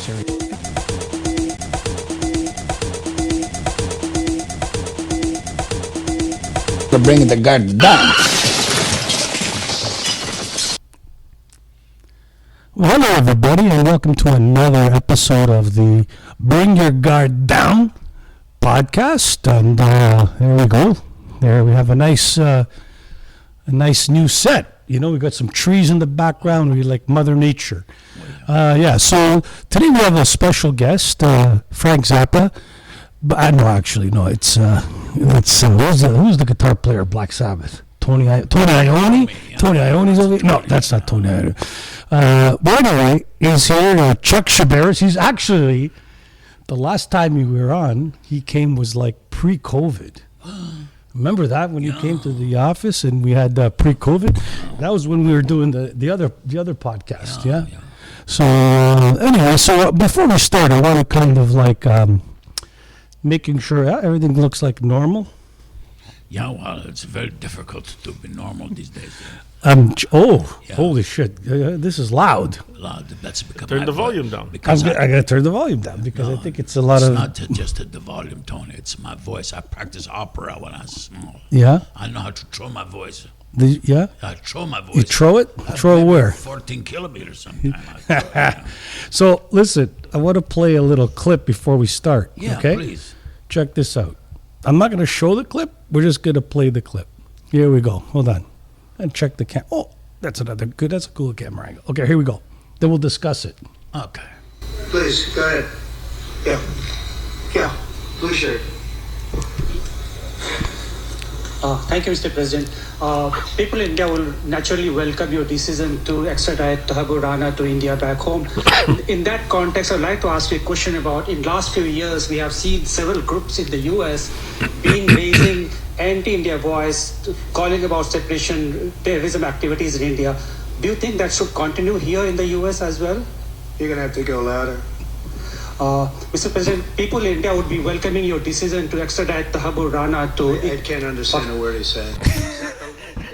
serious. We're bringing the guard down. Well, hello, everybody, and welcome to another episode of the Bring Your Guard Down podcast. And there we go. There we have a nice new set. You know, we got some trees in the background. We like Mother Nature. So today we have a special guest, Frank Zappa. But no, actually, no. It's who's the guitar player of Black Sabbath? Tony Iommi? Tony Iommi's over here? No, that's not Tony Iommi. But anyway, he's here. Chuck Shabaris. He's actually, the last time we were on, he came was like pre-COVID. Remember that when you came to the office and we had pre-COVID? That was when we were doing the other podcast. Yeah. So anyway, so before we start, I want to kind of like making sure everything looks like normal. Yeah, well, it's very difficult to be normal these days. Holy shit! This is loud. Loud. That's because turn the volume down. I got to turn the volume down because I think it's a lot it's of. It's not just the volume, Tony. It's my voice. I practice opera when I was small. Yeah. I know how to throw my voice. Yeah. I throw my voice. You throw it? Throw it where? 14 kilometers sometimes. So listen, I want to play a little clip before we start. Yeah, okay? please. Check this out. I'm not going to show the clip. We're just going to play the clip. Here we go. Hold on. And check the cam. Oh, that's another good. That's a cool camera angle. Okay, here we go. Then we'll discuss it. Okay. Please, go ahead. Yeah. Blue shirt. Thank you, Mr. President. People in India will naturally welcome your decision to extradite Thakur Rana to India back home. In that context, I'd like to ask you a question about, in last few years, we have seen several groups in the U.S. raising anti-India voice, calling about separation, terrorism activities in India. Do you think that should continue here in the U.S. as well? You're going to have to go louder. Mr. President, people in India would be welcoming your decision to extradite Thakur Rana to... I can't understand a word he's saying.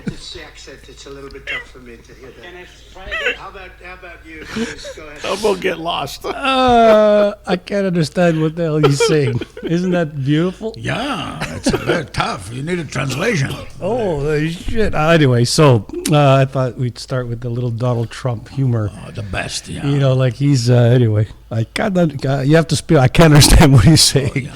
It's the accent. It's a little bit tough for me to hear that. Can I try again? How about you? Please go ahead. I will get lost. I can't understand what the hell he's saying. Isn't that beautiful? Yeah, it's very tough. You need a translation. Oh, shit. Anyway, so I thought we'd start with the little Donald Trump humor. Oh, the best, yeah. You know, like he's, anyway, you have to speak. I can't understand what he's saying.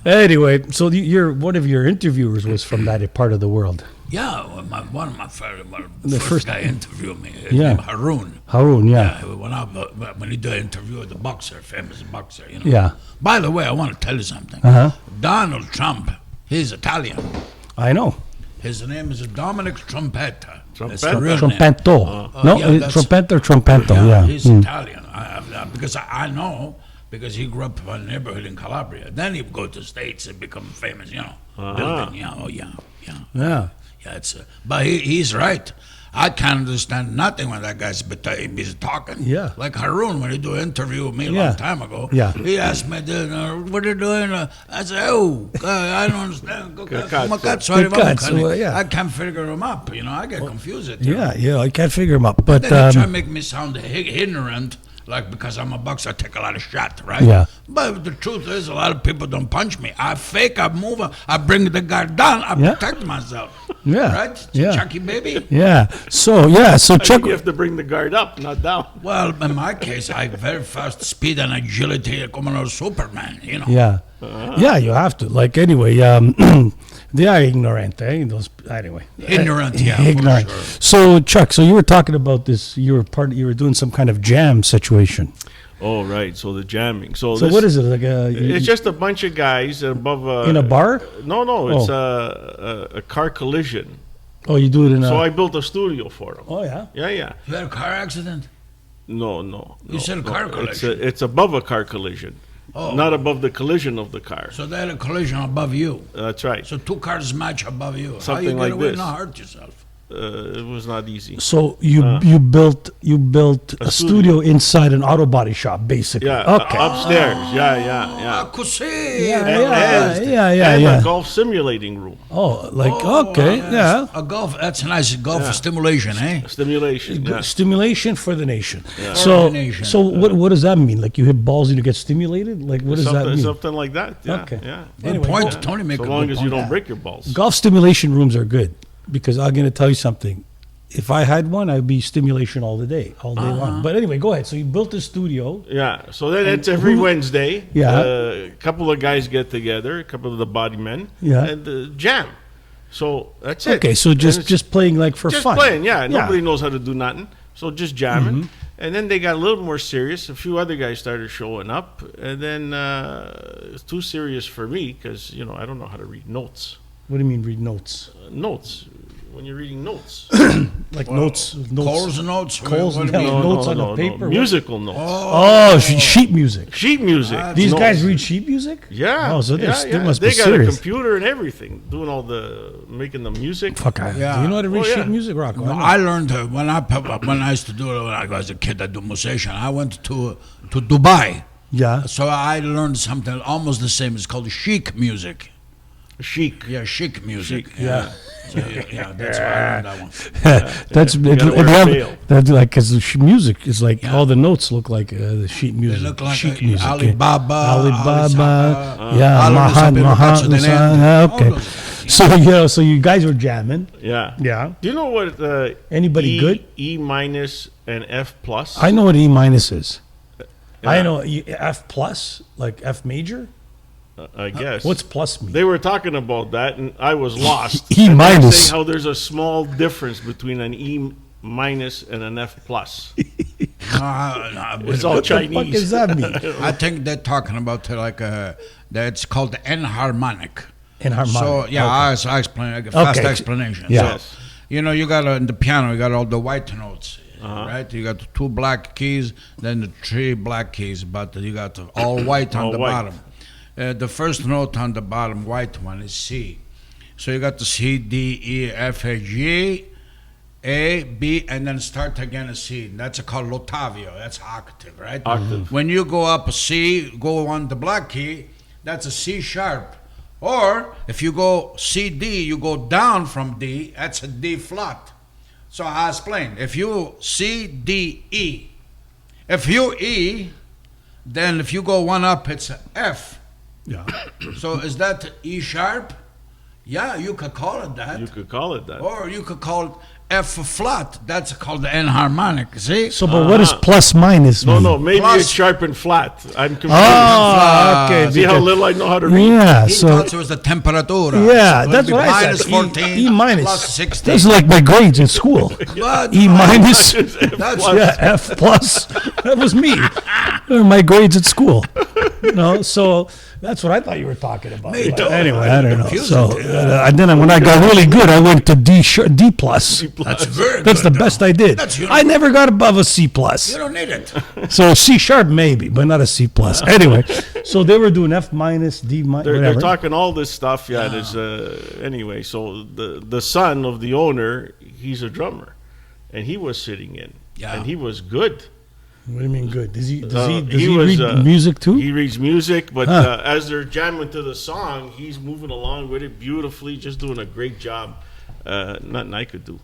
Anyway, so one of your interviewers was from that part of the world. Yeah, one of my first guy interviewed me. His Yeah. name Haroon. Haroon, yeah. When he did an interview with the boxer, famous boxer, you know. Yeah. By the way, I want to tell you something. Uh-huh. Donald Trump, he's Italian. I know. His name is Dominic Trompetta. That's Trompetta? the real name. Trompetto. No, yeah, that's- Trompetta or Trompetto, yeah. He's Italian. Because I know, because he grew up in a neighborhood in Calabria. Then he would go to the States and become famous, you know. Building, yeah. Yeah. Yeah, but he's right. I can't understand nothing when that guy's talking. Yeah. Like Haroon, when he do an interview with me a Yeah. long time ago, Yeah. he asked me, what are you doing? I said, I don't understand. Yeah. I can't figure him up. You know, I get confused. Yeah, I can't figure him up. But Then they try to make me sound ignorant, like because I'm a boxer, I take a lot of shots, right? Yeah. But the truth is, a lot of people don't punch me. I fake, I move, I bring the guard down, I Yeah. protect myself. Yeah. Right? Yeah. Chucky, baby? so I Chuck. think you have to bring the guard up, not down. Well, in my case, I very fast speed and agility, como no Superman, you know. Yeah. Yeah, you have to. Like, anyway, they are ignorant, eh? Anyway. Ignorant, yeah. Ignorant. For sure. So, Chuck, you were talking about this, you were doing some kind of jam situation. Oh, right. So the jamming. So what is it? Like It's just a bunch of guys above in a bar? No. It's a car collision. Oh, you do it in a... So I built a studio for them. Oh, yeah? Yeah. You had a car accident? No. You said a car collision. It's above a car collision. Oh. Not above the collision of the car. So they had a collision above you. That's right. So two cars match above you. Something How you like get away this. and not hurt yourself? it was not easy. So you built a studio inside an auto body shop, basically. Yeah, Okay. upstairs. Yeah. Così. And yeah. a golf simulating room. Oh, like okay, yeah. A golf. That's nice. Golf stimulation, eh? Stimulation. Yeah. Stimulation for the nation. For So, the nation. so what does that mean? Like you hit balls and you get stimulated? Like what does that mean? Something like that. Yeah. Okay. Yeah. Good Anyway, point. Tony make So a long good as you point. don't break your balls. Golf stimulation rooms are good because I'm going to tell you something. If I had one, I'd be stimulation all day long. But anyway, go ahead. So you built a studio. Yeah, so then it's every Wednesday. Yeah. A couple of guys get together, a couple of the body men, Yeah. and jam. So that's it. Okay, so And it's just playing like for just fun. playing. Yeah, nobody knows how to do nothing, so just jamming. And then they got a little more serious. A few other guys started showing up, and then it's too serious for me because I don't know how to read notes. What do you mean read notes? Notes. When you're reading notes. Like notes. Coles notes. Coles What and do you mean? notes on the paper? What? Musical notes. Oh, sheet music. Sheet music. These notes. guys read sheet music? Yeah. Oh, so they must they be got serious. a computer and everything, doing all making the music. Fuck, Yeah. do you know how to read Oh, yeah. sheet music, Rocco? Well, I learned when I used to do it when I was a kid. I do musician. I went to Dubai, Yeah. so I learned something almost the same. It's called chic music. Chic. Yeah, chic music. Chic. Yeah. So, yeah, that's why I learned that one. That's You gotta wear a veil. that's like because music is like all the notes look like the sheet They music. look like sheet music. Alibaba, Alibaba, Ali yeah, Saba, Mahan. All those Okay, guys. so you guys were jamming. Yeah. Yeah. Do you know what Anybody good? E minus and F plus? I know what E minus is. I Yeah. know F plus, like F major. I guess. What's plus mean? They were talking about that, and I was lost. E And they're minus. saying how there's a small difference between an E minus and an F plus. It's all What the Chinese. fuck does that mean? I think they're talking about that's called the enharmonic. Enharmonic. So yeah, Okay. I explain like a fast Okay. explanation. Yeah. So, you got in the piano, you got all the white notes, right? You got the 2 black keys, then the 3 black keys, but you got the all white on All the white. bottom. The first note on the bottom, white one, is C. So you got the C, D, E, F, A, G, A, B, and then start again a C. That's called l'ottavio. That's octave, right? Octave. When you go up a C, go on the black key, that's a C sharp. Or if you go C, D, you go down from D, that's a D flat. So I explain. If you C, D, E. If you E, then if you go one up, it's a F. Yeah. So is that E sharp? Yeah, you could call it that. You could call it that. Or you could call it F flat. That's called the enharmonic. See? So, but what is plus minus mean? No, maybe Plus- it's sharp and flat. I'm confused. Oh, okay. See how because- little I know how to read? Yeah, He so thought it was the temperature. yeah, So that's it'd be what I minus said. 14 E minus. plus 16. That's like my grades in school. But E minus. That's Yeah, F plus. That was me. Those are my grades at school. So that's what I thought you were talking about. Me But too. anyway, I don't know. Confusing. So and then when I got really good, I went to D plus. That's very That's the good, best though. I did. That's I never got above a C plus. You don't need it. So C sharp maybe, but not a C plus. Anyway, so they were doing F minus, D minus, They're whatever. talking all this stuff. Yeah, there's anyway. So the son of the owner, he's a drummer, and he was sitting in, Yeah. and he was good. What do you mean good? Does he he was, read music too? He reads music, but Huh. as they're jamming to the song, he's moving along with it beautifully, just doing a great job. Nothing I could do.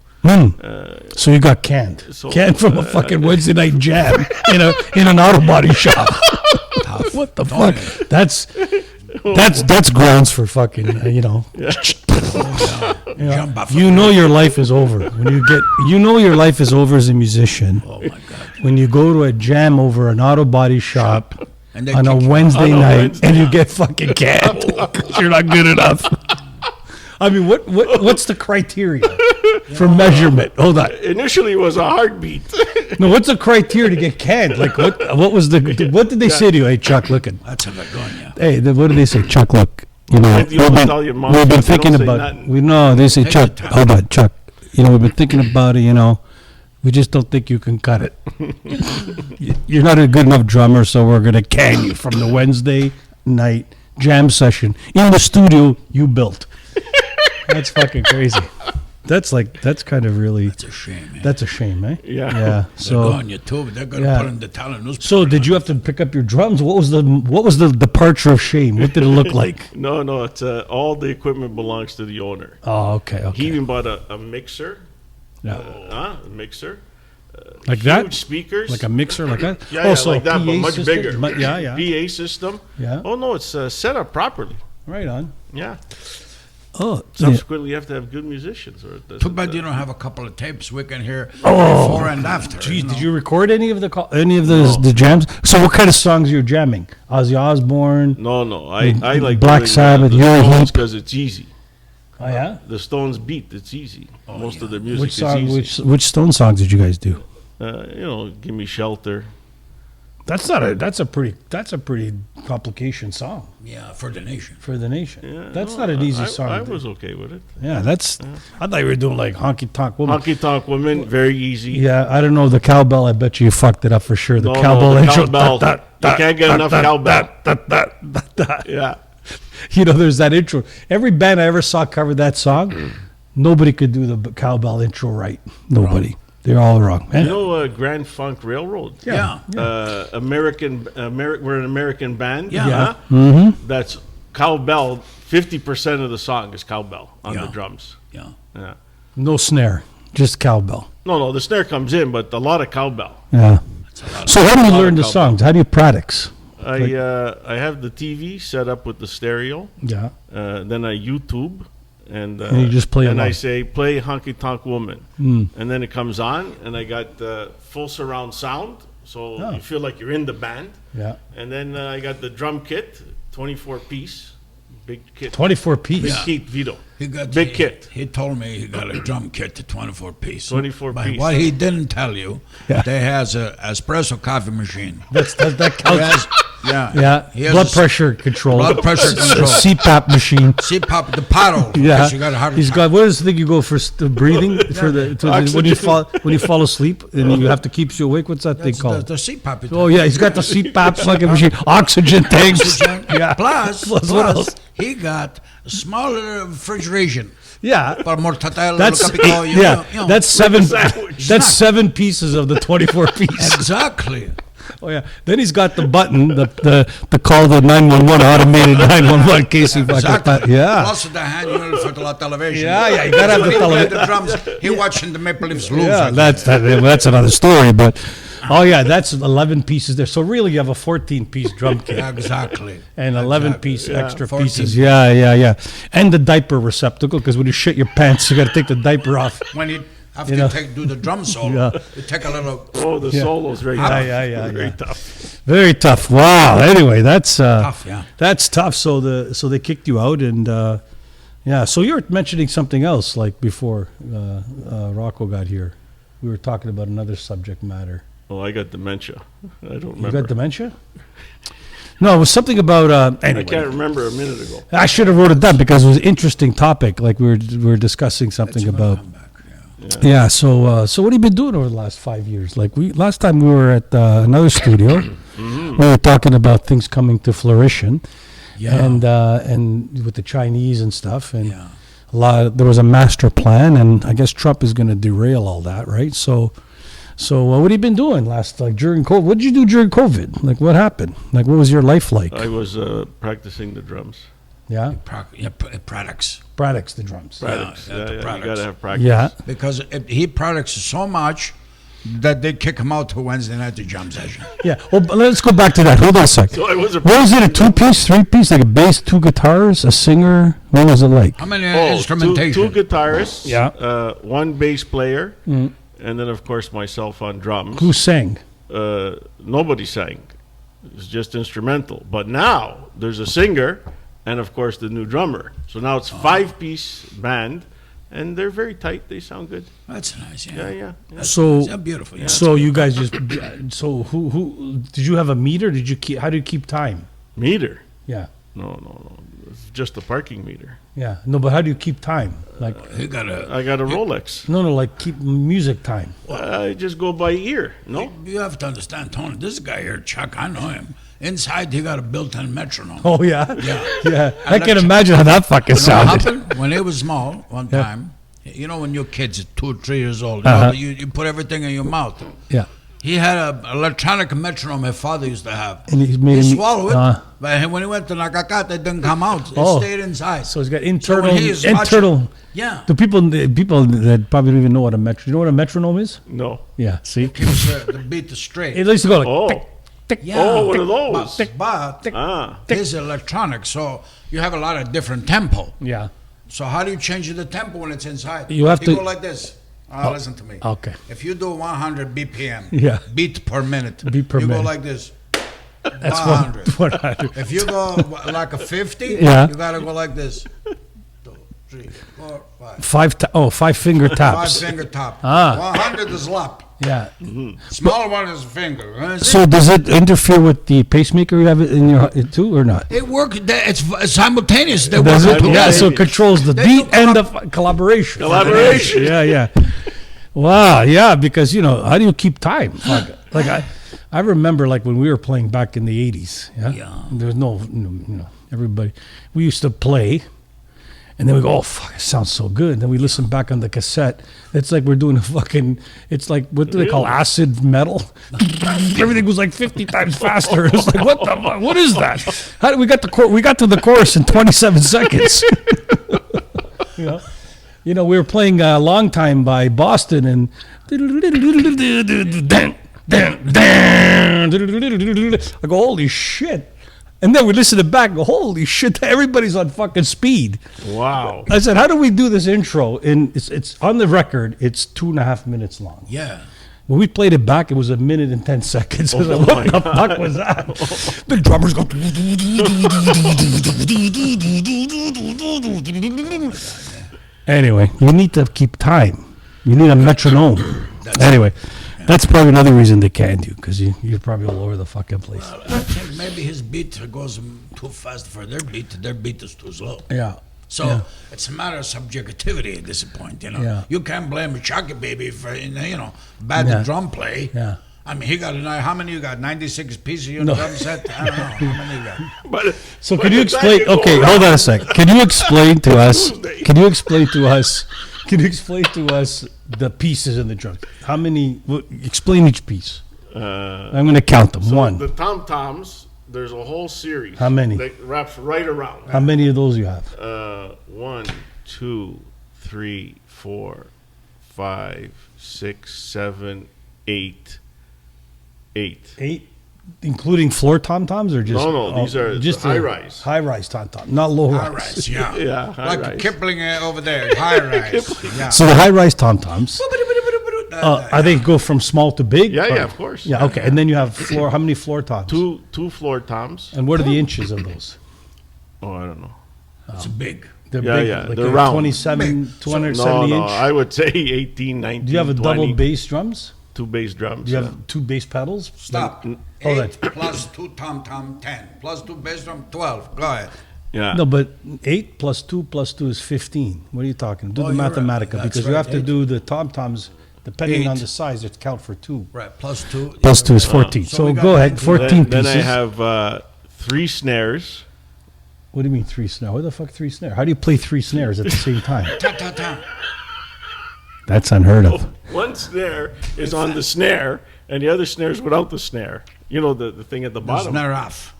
So you got canned. so, Canned from a fucking Wednesday night jam in an auto body shop. What the fuck? That's grounds for fucking Jump off You know your life is over when your life is over as a musician. Oh my God. When you go to a jam over an auto body shop And they on a kick you Wednesday On a night Wednesday. and you get fucking canned 'cause you're not good enough. I mean, what's the criteria for measurement? Hold on. Initially, it was a heartbeat. No, what's the criteria to get canned? Like what was what did they say to you? Hey, Chuck, looking. That's a begonia. Hey, what did they say? Chuck, look. You know, Like the old Italian mafia, we've been they thinking don't say about. nothing. They say, Take Chuck. your time. Hold on, Chuck. We've been thinking about it. We just don't think you can cut it. You're not a good enough drummer, so we're gonna can you from the Wednesday night jam session in the studio you built. That's fucking crazy. That's kind of really. It's a shame. Eh? That's a shame, eh? Yeah. Yeah. They're So. going YouTube. They're going to Yeah. put in the talent newspaper. So did you have to pick up your drums? What was the departure of shame? What did it look like? No, it's all the equipment belongs to the owner. Oh, okay. He even bought a mixer. Yeah. A mixer. Like Huge that? speakers. Like a mixer like that? Yeah, so like a that, but PA much system? bigger. Yeah. PA system. Yeah. Oh no, it's set up properly. Right on. Yeah. Oh, Subsequently, you have to have good musicians, or it doesn't. Too bad you don't have a couple of tapes we can hear Oh. before and after. Geez, know? did you record any of the jams? So what kind of songs you're jamming? Ozzy Osbourne. No. I like Black doing, Sabbath, the Uriah Stones Heep. because it's easy. Oh yeah. The Stones beat. It's easy. Most of their music Which is song? easy. Which Stone songs did you guys do? Give me shelter. That's a pretty complication song Yeah, for the nation. for the nation. Yeah, That's no, not an easy I song. I to- was okay with it. Yeah, that's. I thought you were doing like honky tonk woman. Honky Tonk Women, very easy. Yeah, I don't know the cowbell. I bet you fucked it up for sure. The No, cowbell the intro. cowbell. You can't get enough cowbell. Yeah. You know, there's that intro. Every band I ever saw cover that song, nobody could do the cowbell intro right. Nobody. They're all wrong. You know Grand Funk Railroad? Yeah. We're an American band. Yeah. huh? That's cowbell. 50% of the song is cowbell on the Yeah. drums. Yeah. Yeah. No snare, just cowbell. No, the snare comes in, but a lot of cowbell. Yeah. So how do you lot learn of the cowbell. songs? How do you practice? I have the TV set up with the stereo. Yeah. Then I YouTube, and you just play And I along. say play Honky Tonk Woman, and then it comes on, and I got full surround sound, so Oh. you feel like you're in the band. Yeah. And then I got the drum kit, 24 piece, big kit, 24 big piece. kit Vito, He got big kit. He told me he got a drum kit to 24 piece. 24 But piece. what he didn't tell you, Yeah. they has a espresso coffee machine. That He counts. has, yeah. Yeah. He has Blood a pressure control. blood pressure control. CPAP machine. CPAP, the paddle. Yeah, because you got a heart he's attack. got. What is the thing you go for breathing for when you fall asleep and you have to keep you awake? What's that thing That's called? the CPAP. Oh yeah, he's got the CPAP fucking machine, oxygen tanks. Oxygen. Yeah. Plus, Plus what else? he got a smaller refrigeration. Yeah, For mortadella, that's capicolo, that's seven. sandwich. That's 7 pieces of the 24 piece. Exactly. Oh yeah. Then he's got the button, the call the 911 automated 911 case he fucking. Exactly. Yeah. Plus the handle for the television. Yeah, you gotta have the When he played television. the drums. He watching the Maple Leafs lose. Yeah, that's another story. But oh yeah, that's 11 pieces there. So really, you have a 14-piece drum kit Exactly. and 11-piece extra 14 pieces. Yeah, and the diaper receptacle because when you shit your pants, you got to take the diaper off. When you have You to know. do the drum solo, Yeah. you take a little Oh, the solo's very tough. Yeah. Very tough. Very tough. Wow. Anyway, that's tough, yeah. That's tough. So they kicked you out, and yeah. So you were mentioning something else like before Rocco got here. We were talking about another subject matter. Oh, I got dementia. I don't You remember. got dementia? No, it was something about. Anyway, I can't remember a minute ago. I should have wrote it down because it was an interesting topic. Like we were discussing something about. Yeah. So what have you been doing over the last 5 years? Like last time we were at another studio, we were talking about things coming to fruition, and with the Chinese and stuff, and Yeah. there was a master plan, and I guess Trump is going to derail all that, right? So what have you been doing during COVID? What did you do during COVID? Like what happened? Like what was your life like? I was practicing the drums. Yeah, Products. Braddock's the drums. Products. Yeah, the You products. got to have practice. Yeah. Because he products so much that they kick him out to Wednesday night to jam session. Yeah. Well, but let's go back to that. Hold on a sec. So I was a What was it? A 2-piece, 3-piece, like a bass, 2 guitars, a singer? What was it like? How many two instrumentation? guitarists, Yeah. one bass player, and then of course myself on drums. Who sang? Nobody sang; it was just instrumental. But now there's a singer, and of course the new drummer. So now it's 5-piece band, and they're very tight. They sound good. That's nice. Yeah. So, Yeah, beautiful. Yeah. so you guys just. So who did you have a meter? Did you keep? How do you keep time? Meter? Yeah. No. It's just a parking meter. Yeah. No, but how do you keep time? Like He got a. I got a Rolex. no, like keep music time. I just go by ear. No. You have to understand, Tony. This guy here, Chuck, I know him. Inside, he got a built-in metronome. Oh yeah. Yeah. Yeah. I can Electric. imagine how that fucking You know what sounded. happened? When he was small, one time, You know, when your kid's 2 or 3 years old, you put everything in your mouth. Yeah. He had an electronic metronome my father used to have. And he made He him- swallowed it, but when he went to Nakakata, it didn't come out. It stayed inside. So he's got So internal. when he is yeah. The people that probably don't even know what a metronome. You know what a metronome is? No. Yeah. See, Keeps the beat straight. it used to go like. Oh. Tick, tick. Yeah. Oh, one of those. But Ah. his electronic, so you have a lot of different tempo. Yeah. So how do you change the tempo when it's inside? You have to- go like this. Listen to me. Okay. If you do 100 BPM, Yeah. beat per minute, Beat per you minute. go like this. That's 100. what I do. If you go like a 50, Yeah. you gotta go like this. 2, 3, 4, 5. 5 finger taps. 5 finger top. Ah. 100 is lap. Yeah. Small one is finger. So does it interfere with the pacemaker you have it in your too or not? It work. It's simultaneous. They Does work it? together. Yeah. So it controls the They beat do and the collaboration. Collaboration. Yeah. Wow. Yeah. Because how do you keep time? Like I remember like when we were playing back in the 80s. Yeah. There was no everybody. We used to play. And then we go, oh, fuck, it sounds so good. Then we listen back on the cassette. It's like we're doing it's like, what do they call acid metal? Everything was like 50 times faster. It's like, what the fuck? What is that? How did we got to the chorus in 27 seconds? We were playing a Long Time by Boston and I go, holy shit. And then we listen to it back and go, holy shit, everybody's on fucking speed. Wow. I said, how do we do this intro? And it's on the record, it's 2.5 minutes long. Yeah. When we played it back, it was 1 minute and 10 seconds. I was like, what the fuck was that? The drummers go. Anyway, you need to keep time. You need a metronome. Anyway. That's probably another reason they canned you, because you're probably all over the fucking place. I think maybe his beat goes too fast for their beat. Their beat is too slow. Yeah. So it's a matter of subjectivity at this point. Yeah. You can't blame Chucky Baby for bad drum play. Yeah. I mean, he got how many you got? 96 pieces in your drum set. I don't know how many you got. So can you explain? Okay, hold on a sec. Can you explain to us? Can you explain to us the pieces in the drum? How many? Explain each piece. I'm going to count them. So One. the tom-toms, there's a whole series. How many? That wraps right around. How many of those you have? 1, 2, 3, 4, 5, 6, 7, 8. 8, including floor tom-toms or just? No, these are just high rise. High rise tom-tom, not low High rise. rise, yeah. Yeah, high like rise. Kipling over there, high rise. Yeah. So the high rise tom-toms, are they go from small to big? Yeah, Or- yeah, of course. Yeah, okay. And then you have floor. How many floor toms? Two floor toms. And what are the inches of those? Oh, I don't know. It's big. They're Yeah, big. yeah, Like they're round. 27, 270 No, inch. I would say 18, 19, Do you have a 20, double bass drums? 2 bass drums. Do you have 2 bass pedals? Stop. Oh, 8 plus 2 tom-tom, 10. Plus 2 bass drum, 12. Go ahead. Yeah. No, but 8 plus 2 is 15. What are you talking? Do Oh, the you're right. Mathematica, That's because you right, have to 8. do the tom-toms, depending 8. on the size, you have to count for 2. Right, plus 2. Plus 2 is 14. So So we got go ahead, 19. 14 Then pieces. I have 3 snares. What do you mean 3 snare? What the fuck 3 snare? How do you play 3 snares at the same time? Ta, ta, ta. That's unheard of. One snare is on the snare, and the other snare is without the snare. You know, the thing at the There's bottom. snare off.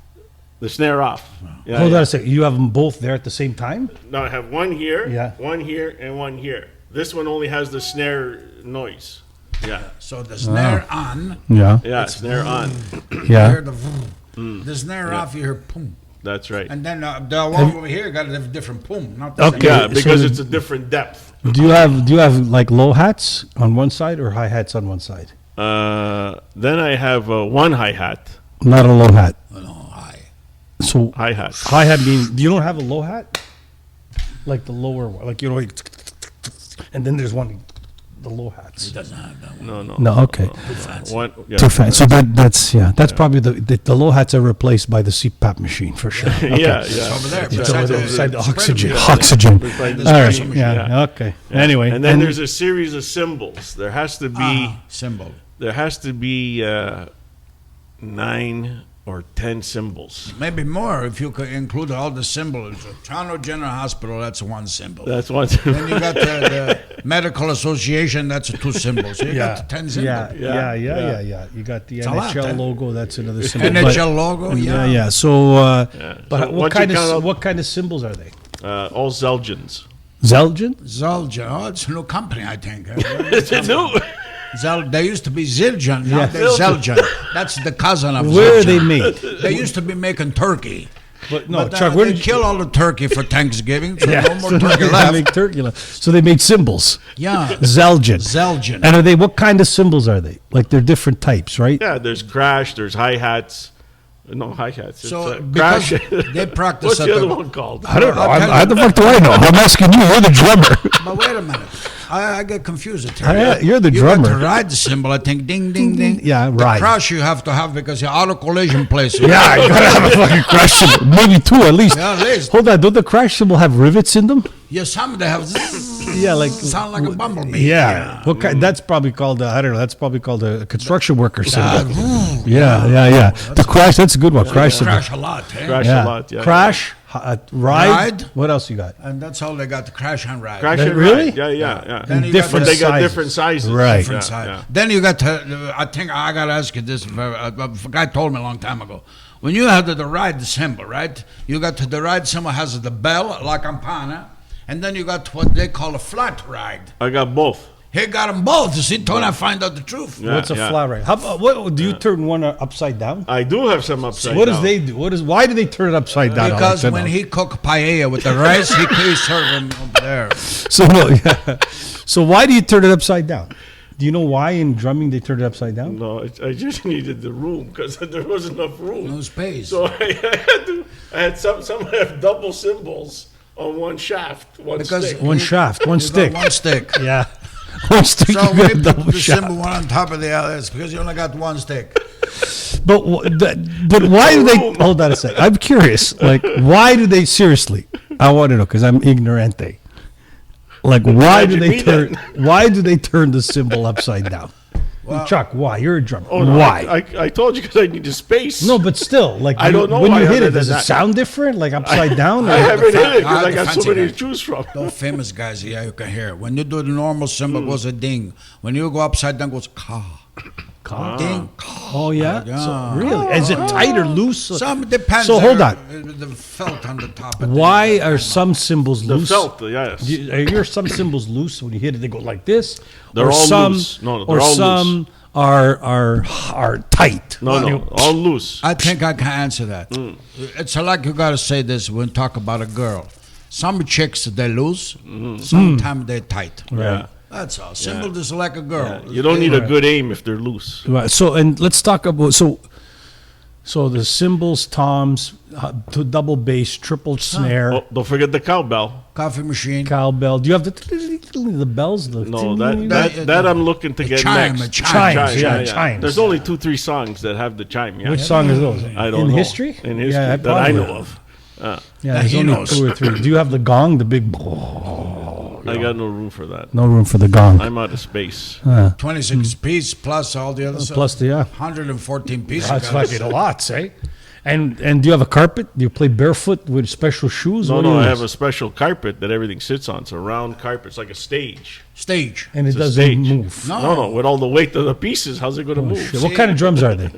The snare off. Yeah, Hold yeah. on a second. You have them both there at the same time? No, I have one here, Yeah. one here, and one here. This one only has the snare noise. Yeah. So the snare on, Yeah. Yeah, snare on. you Yeah. hear the vroom. The snare off, you hear boom. That's right. And then the one over here got a different boom. Not the Okay. same. Yeah, so because the- it's a different depth. Do you have like low hats on one side or high hats on one side? Then I have one hi-hat. Not a low hat. Oh, no, high. So Hi-hat. high hat means you don't have a low hat, like the lower one, like and then there's one, the low hats. He doesn't have that one. No. No, okay. Too fancy. One, yeah. Too fancy. So that's probably the low hats are replaced by the CPAP machine for sure. Okay. Yeah, It's yeah. over there. It's beside over there beside the spreader oxygen. machine. Oxygen. Beside the All right. spreader Yeah. machine, yeah. Okay. Anyway, And then there's a series of cymbals. There has to be Symbol. 9 or 10 cymbals. Maybe more if you could include all the symbols. Toronto General Hospital, that's one symbol. That's one. Then you got the Medical Association, that's 2 symbols. So you got 10 symbols. Yeah. You got the a lot, NHL eh? logo. That's another symbol. NHL logo, Yeah. So, but So what once you count up- what kind of symbols are they? All Zelgens. Zelgen? Zildjian. Oh, it's a new company, I think. It's a new. They used to be Zildjian. Now Yeah. they're Zeljan. That's the cousin of Where are Zildjian. they made? They used to be making turkey. But no, But, Chuck, where they did kill all the turkey for Thanksgiving, so no more so turkey they left. make turkey left. So they made symbols. Yeah. Zelgen. Zeljan. And are they? What kind of symbols are they? Like they're different types, right? Yeah, there's crash, there's hi-hats. No, hi-hats. So, crash. because they practice What's at the other the- one called? I don't know. I'll tell How you. the fuck do I know? I'm asking you. You're the drummer. But wait a minute. I get confused. You're the You drummer. got the ride symbol, I think. Ding, ding, ding. Yeah, the ride. crash you have to have because you're auto collision places. Yeah, you gotta have a fucking crash symbol. Maybe 2 at least. Yeah, at least. Hold on. Don't the crash symbol have rivets in them? Yeah, some they have. Zzz, Yeah, like sound like a bumblebee. Yeah. What kind? That's probably called. I don't know. That's probably called a construction worker symbol. Uh, Yeah. The crash. That's a good one. Crash symbol. crash a lot. Eh? Crash Yeah. a lot. Yeah. Crash. Ride. Ride. What else you got? And that's all they got, the crash and ride. Crash That- and really? ride. Yeah. Then you different But they got sizes. different sizes. Right. Different Yeah, side. yeah. Then you got to, I think I got to ask you this. A guy told me a long time ago. When you have the ride symbol, right? You got the ride symbol has the bell, la campana, and then you got what they call a flat ride. I got both. He got them both. You see, Tony, I find out the truth. Yeah, What's a yeah. flat ride? How about, what do you turn one upside down? I do have some upside What does down. they do? Why do they turn it upside down? Because Alex? when he cook paella with the rice, he serve him up there. So no, yeah. So why do you turn it upside down? Do you know why in drumming they turn it upside down? No, I just needed the room because there wasn't enough room. No space. So I had some have double cymbals on one shaft, one Because- stick. One shaft, one You got stick. one stick. Yeah, one stick. So you when got you a put double the shaft. symbol one on top of the other, it's because you only got one stick. But why do they? Hold on a second. I'm curious. Like, why do they? Seriously, I want to know because I'm ignorante. Like, why do How'd you they be turn? then? Why do they turn the symbol upside down? Well- Chuck, why? You're a drummer. Oh, no, why? I told you because I needed space. No, but still, like I don't know when why you hit other it, does than it that. sound different? Like upside down? I Or? haven't hit it Ah, because I the got so fancy many guy. to choose from. Those famous guys, yeah, you can hear it. When you do the normal symbol, it goes a ding. When you go upside down, it goes ka. Ding, ka. Oh yeah. Yeah. So, really? Is it tight or loose? Some depends. So hold on. on. The felt on the top. of Why the- are some symbols The loose? felt, yes. Are some symbols loose when you hit it? They go like this. They're or all some, loose. No, or they're all some loose. are tight. No, all loose. I think I can answer that. Mm. It's like you got to say this when talk about a girl. Some chicks, they loose. Mm-hmm. Sometimes they're tight. Yeah. That's all. Symbol is like a girl. You don't need a good aim if they're loose. Right. So and let's talk about so the cymbals, toms, to double bass, triple snare, Oh, don't forget the cowbell. Coffee machine. cowbell. Do you have the bells? The No, that I'm looking to A get chime, next. a chime. Chimes, yeah, chimes. There's only 2-3 songs that have the chime. Yeah. Which song is those? I don't in know. history? In history Yeah, that I probably. know of. Yeah, Yeah, there's he only knows. 2 or 3. Do you have the gong, the big? I got no room for that. No room for the gong. I'm out of space. 26 piece plus all the other stuff. Plus the 114 pieces. That's guys. fucking a lot, say. And do you have a carpet? Do you play barefoot with special shoes? No, What do no, you I use? have a special carpet that everything sits on. It's a round carpet. It's like a stage. Stage. And it It's a doesn't stage. move. No, with all the weight of the pieces, how's it going to move? Shit. What kind of drums are they?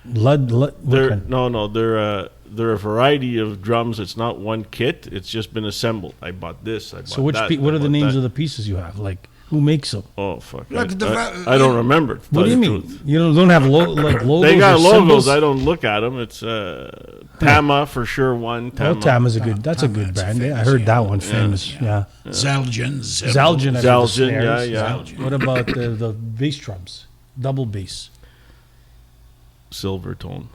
Lead. What They're kind? they're a variety of drums. It's not one kit. It's just been assembled. I bought this. I bought So that. what I are the bought names that. of the pieces you have? Like who makes them? Oh fuck! Look, I don't remember. to What tell do you the mean? truth. You don't have like logos? They got or logos. symbols? I don't look at them. It's Tama for sure. One Well, Tama. Tama's a good. That's a Tama, good that's brand. famous, I heard yeah. that one famous. Yeah. Zelgen. Zaldjian. I heard the Zaldjian, snares. yeah. What about the bass drums? Double bass. Silver tone.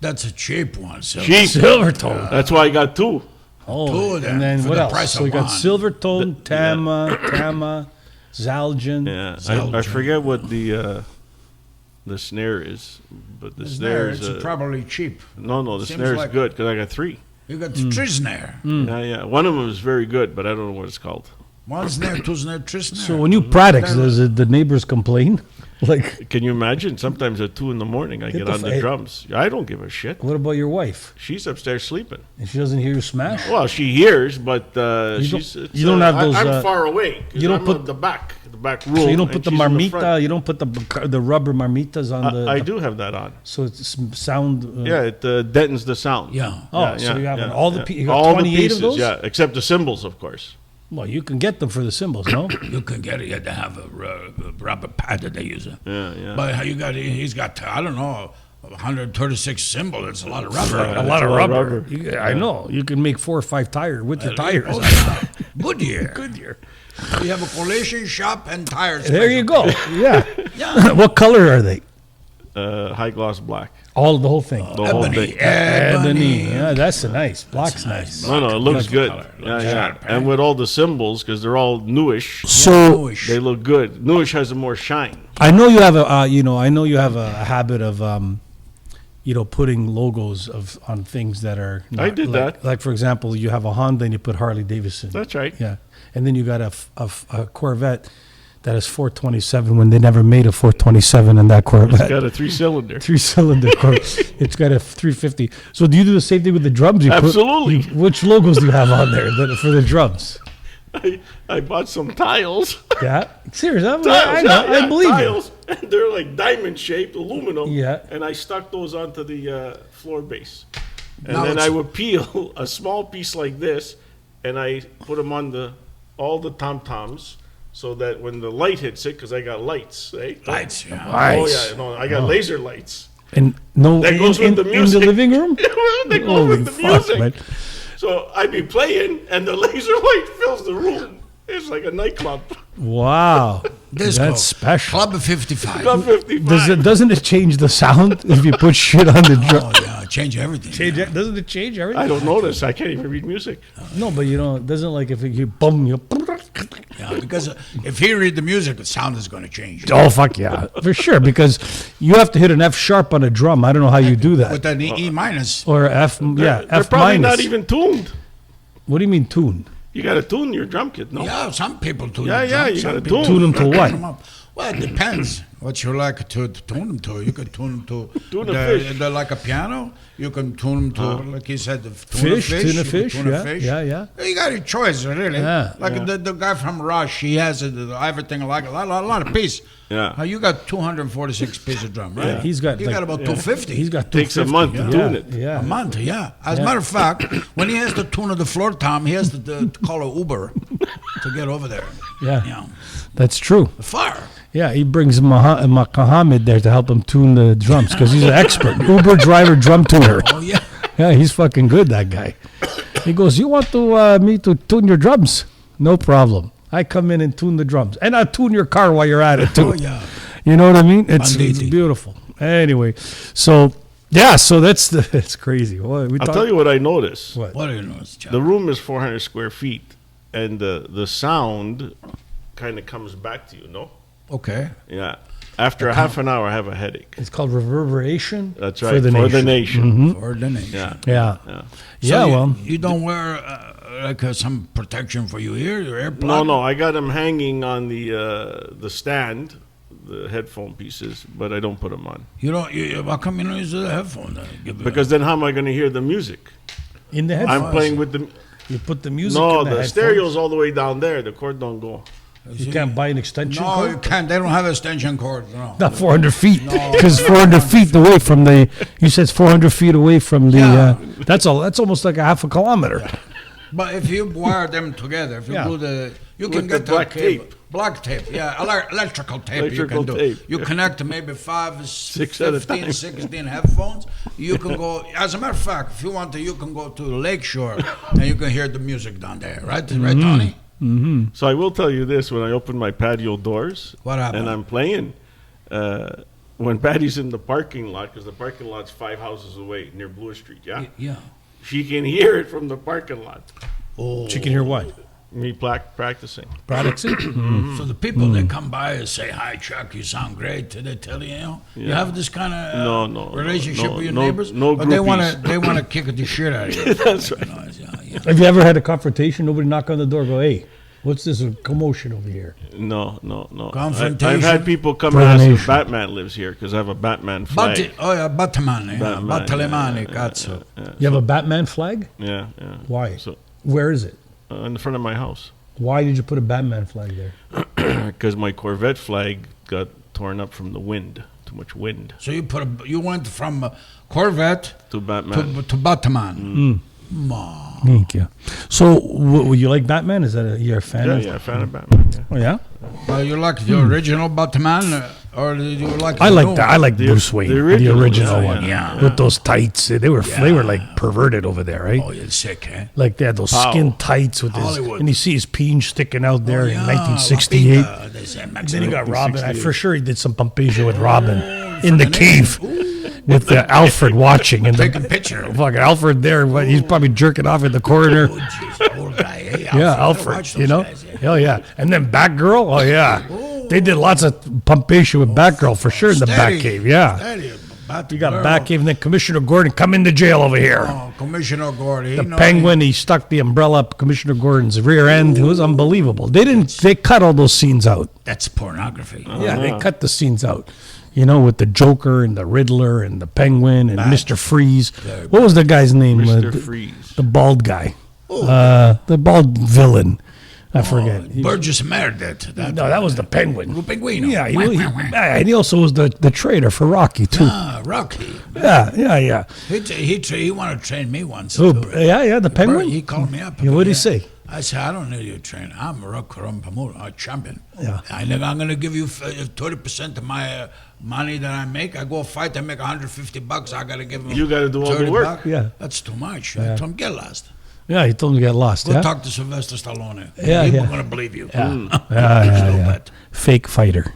That's a cheap one. So. Cheap. Silvertone. That's why I got two. Oh, Two of them and then for what the else? price So of we got one. Silvertone, Tama, Zaldjian. Yeah, I forget what the snare is, but the snare It's is probably cheap. no. The Seems snare is like- good because I got three. You got the Trisnare. Yeah. One of them is very good, but I don't know what it's called. One snare, two snare, Trisnare. So when you practice, does the neighbors complain? Like, Can you imagine? Sometimes at 2 a.m, I get on the drums. I don't give a shit. what about your wife? She's upstairs sleeping. And she doesn't hear you smash? Well, she hears, but you don't have those, I'm far away. you don't I'm put- at the back room. So you don't put and the she's in marmita, front. you don't put the rubber marmitas on the... I do have that on. So it's sound... Yeah, it deadens the sound. Yeah. Oh, so you have all the... You got all 28 the pieces, of those? Yeah, except the cymbals, of course. Well, you can get them for the cymbals, no? You can get it. You have to have a rubber pad that they use. Yeah. But he's got, I don't know, 136 cymbals. It's a lot of rubber. A lot of rubber. rubber. I know. You can make 4 or 5 tires with your tires. Oh, yeah. Goodyear. Goodyear. We have a collation shop and tires. There you go. Yeah. Yeah. What color are they? High gloss black. The whole thing. The whole thing. Ebony. Yeah, that's nice. Black's nice. No, it looks Black good. color. Yeah, Looks yeah. sharp, And with all the cymbals, because they're all newish, So they look good. Newish has a more shine. I know you have a habit of putting logos on things that are. I did that. Like, for example, you have a Honda and you put Harley Davidson. That's right. Yeah, and then you got a Corvette that is 427 when they never made a 427 in that It's Corvette. got a 3-cylinder. 3-cylinder Corvette. It's got a 350. So do you do the same thing with the drums? Absolutely. Which logos do you have on there for the drums? I bought some tiles. Yeah, serious. I I believe tiles, and they're like diamond shaped, aluminum. Yeah. And I stuck those onto the floor base, and Now then it's- I would peel a small piece like this, and I put them on all the tom toms, so that when the light hits it, because I got lights, eh? Lights, yeah. Oh yeah, no, I got laser lights. And no, That goes in with the the music. living room. They go Holy with the fuck, music. man. So I'd be playing, and the laser light fills the room. It's like a nightclub. Wow, Disco. that's special. Club 55. Club 55. Doesn't it change the sound if you put shit on the drum? Oh, yeah. Change everything. Yeah. Doesn't it change everything? I don't notice. I can't even read music. No, but it doesn't like if you boom, you. Yeah, because if he read the music, the sound is going to change. Oh fuck yeah, for sure. Because you have to hit an F sharp on a drum. I don't know how you do that. With an E minus. Or F, They're F probably minus. not even tuned. What do you mean tune? You got to tune your drum kit, no? Yeah, some people tune Yeah, the yeah, drums, you some gotta people tune them to what? them up. Well, it depends what you like to tune them to. You can tune them to Tune a fish. like a piano. You can tune them to, like he said, tune Tune a you can fish. tune a Yeah, fish. yeah. You got your choice, really. Yeah. Like the guy from Rush, he has everything like a lot of piece. Yeah. You got 246 pieces of drum, right? Yeah, he's got You like- got about 250. He's got Takes a 250. month to tune it. Yeah. A month, yeah. As a matter of fact, when he has to tune of the floor tom, he has to call an Uber to get over there. Yeah. Yeah. That's true. Far. Yeah, he brings Mohammed there to help him tune the drums because he's an expert. Uber driver, drum tuner. Oh, yeah. Yeah, he's fucking good, that guy. He goes, you want me to tune your drums? No problem. I come in and tune the drums. And I tune your car while you're at it, too. Oh, yeah. You know what I mean? It's Banditi. beautiful. Anyway, so it's crazy. I'll tell you what I noticed. What? What do you know? The room is 400 square feet, and the sound kind of comes back to you, no? Okay. Yeah. After a half an hour, I have a headache. It's called reverberation. That's right. For the nation. For the nation. Yeah. Yeah. Yeah. So you don't wear some protection for your ear, your earplug? No. I got them hanging on the stand, the headphone pieces, but I don't put them on. You don't. How come you don't use the headphone? Because then how am I going to hear the music? In the headphones. I'm playing with the... You put the music No, in the the headphones. stereo's all the way down there. The cord don't go. You can't buy an extension No, cord? you can't. They don't have extension cord. No. Not 400 feet, No. because 400 feet away from the. You said it's 400 feet away from the. Yeah. That's almost like a half a kilometer. But if you wire them together, if you Yeah. do you With can the get black the cable. tape. Black tape, yeah, electrical tape. Electrical you can do. tape, You yeah. connect maybe 5, Six at a 15, time. 16 headphones. You can go. As a matter of fact, if you want to, you can go to the lakeshore and you can hear the music down there, right? Right, Tony? So I will tell you this: when I open my patio doors, What happened? and I'm playing, when Patty's in the parking lot, because the parking lot's 5 houses away near Bloor Street, yeah, Yeah. she can hear it from the parking lot. Oh. She can hear what? Me practicing. Practicing? So the people that come by and say, "Hi, Chuck, you sound great," do they tell you, you Yeah. have this kind of No, relationship no, with your no, neighbors? no But they want groupies. to kick the shit out of you. That's right. Yeah. Have you ever had a confrontation? Nobody knock on the door, go, hey. What's this commotion over here? No. Confrontation? I've had people come and ask if Profanation. Batman lives here because I have a Batman flag. Batman. Batman, Batalemani, yeah, cazzo. You have a Batman flag? Yeah. Why? So Where is it? in the front of my house. Why did you put a Batman flag there? Because my Corvette flag got torn up from the wind. Too much wind. So you went from Corvette To Batman. to Batman. Thank you. So, you like Batman? Is that you're a fan of? Yeah, fan of Batman. Yeah. Oh, yeah? You like the original Batman, or did you like? I the like new that. I like Bruce Wayne, the original yeah, one. yeah. With those tights. They were like perverted over there, right? Oh, you're sick, eh? Like they had those Pow. skin tights with his, Hollywood. and you see his peen sticking out there in Yeah, 1968. La Pinta, they say Mexico. Then he got Robin. I for sure he did some pompesia with Oh, Robin in the cave with Alfred watching and Taking picture. fucking Alfred there. But he's probably jerking off in the corner. Oh, jeez, old guy. Hey, Yeah, Watch Alfred. those You know, guys, yeah. hell yeah. And then Batgirl. Oh yeah, they did lots of pompesia with Batgirl for sure in the Steady. Batcave. Yeah, Steady. you got Batgirl. Batcave, and then Commissioner Gordon come into jail over here. Oh, Commissioner Gordy. The Penguin, he stuck the umbrella up Commissioner Gordon's rear end. It was unbelievable. They cut all those scenes out. That's pornography. Yeah, they cut the scenes out. You know, with the Joker and the Riddler and the Penguin and Mr. Freeze. What was the guy's name? Mr. The- Freeze. The bald guy. The bald villain. I forget. He- Burgess Meredith. no, that was the Penguin. Pinguino. Yeah, and he also was the traitor for Rocky, too. Rocky. Yeah. He wanted to train me once. Oh, too. yeah, the Penguin? He called me up. Yeah, what'd he say? I said, I don't need you to train. I'm Rocco and Tony, a champion. Yeah. I'm going to give you 30% of my money that I make. I go fight, I make $150. I got to give him You gotta do all the 30 work. bucks. Yeah. That's too much. I told him, get lost. Yeah, he told him to get lost. Go Yeah? talk to Sylvester Stallone. Yeah, He yeah. ain't going to believe you. Yeah. Fake fighter.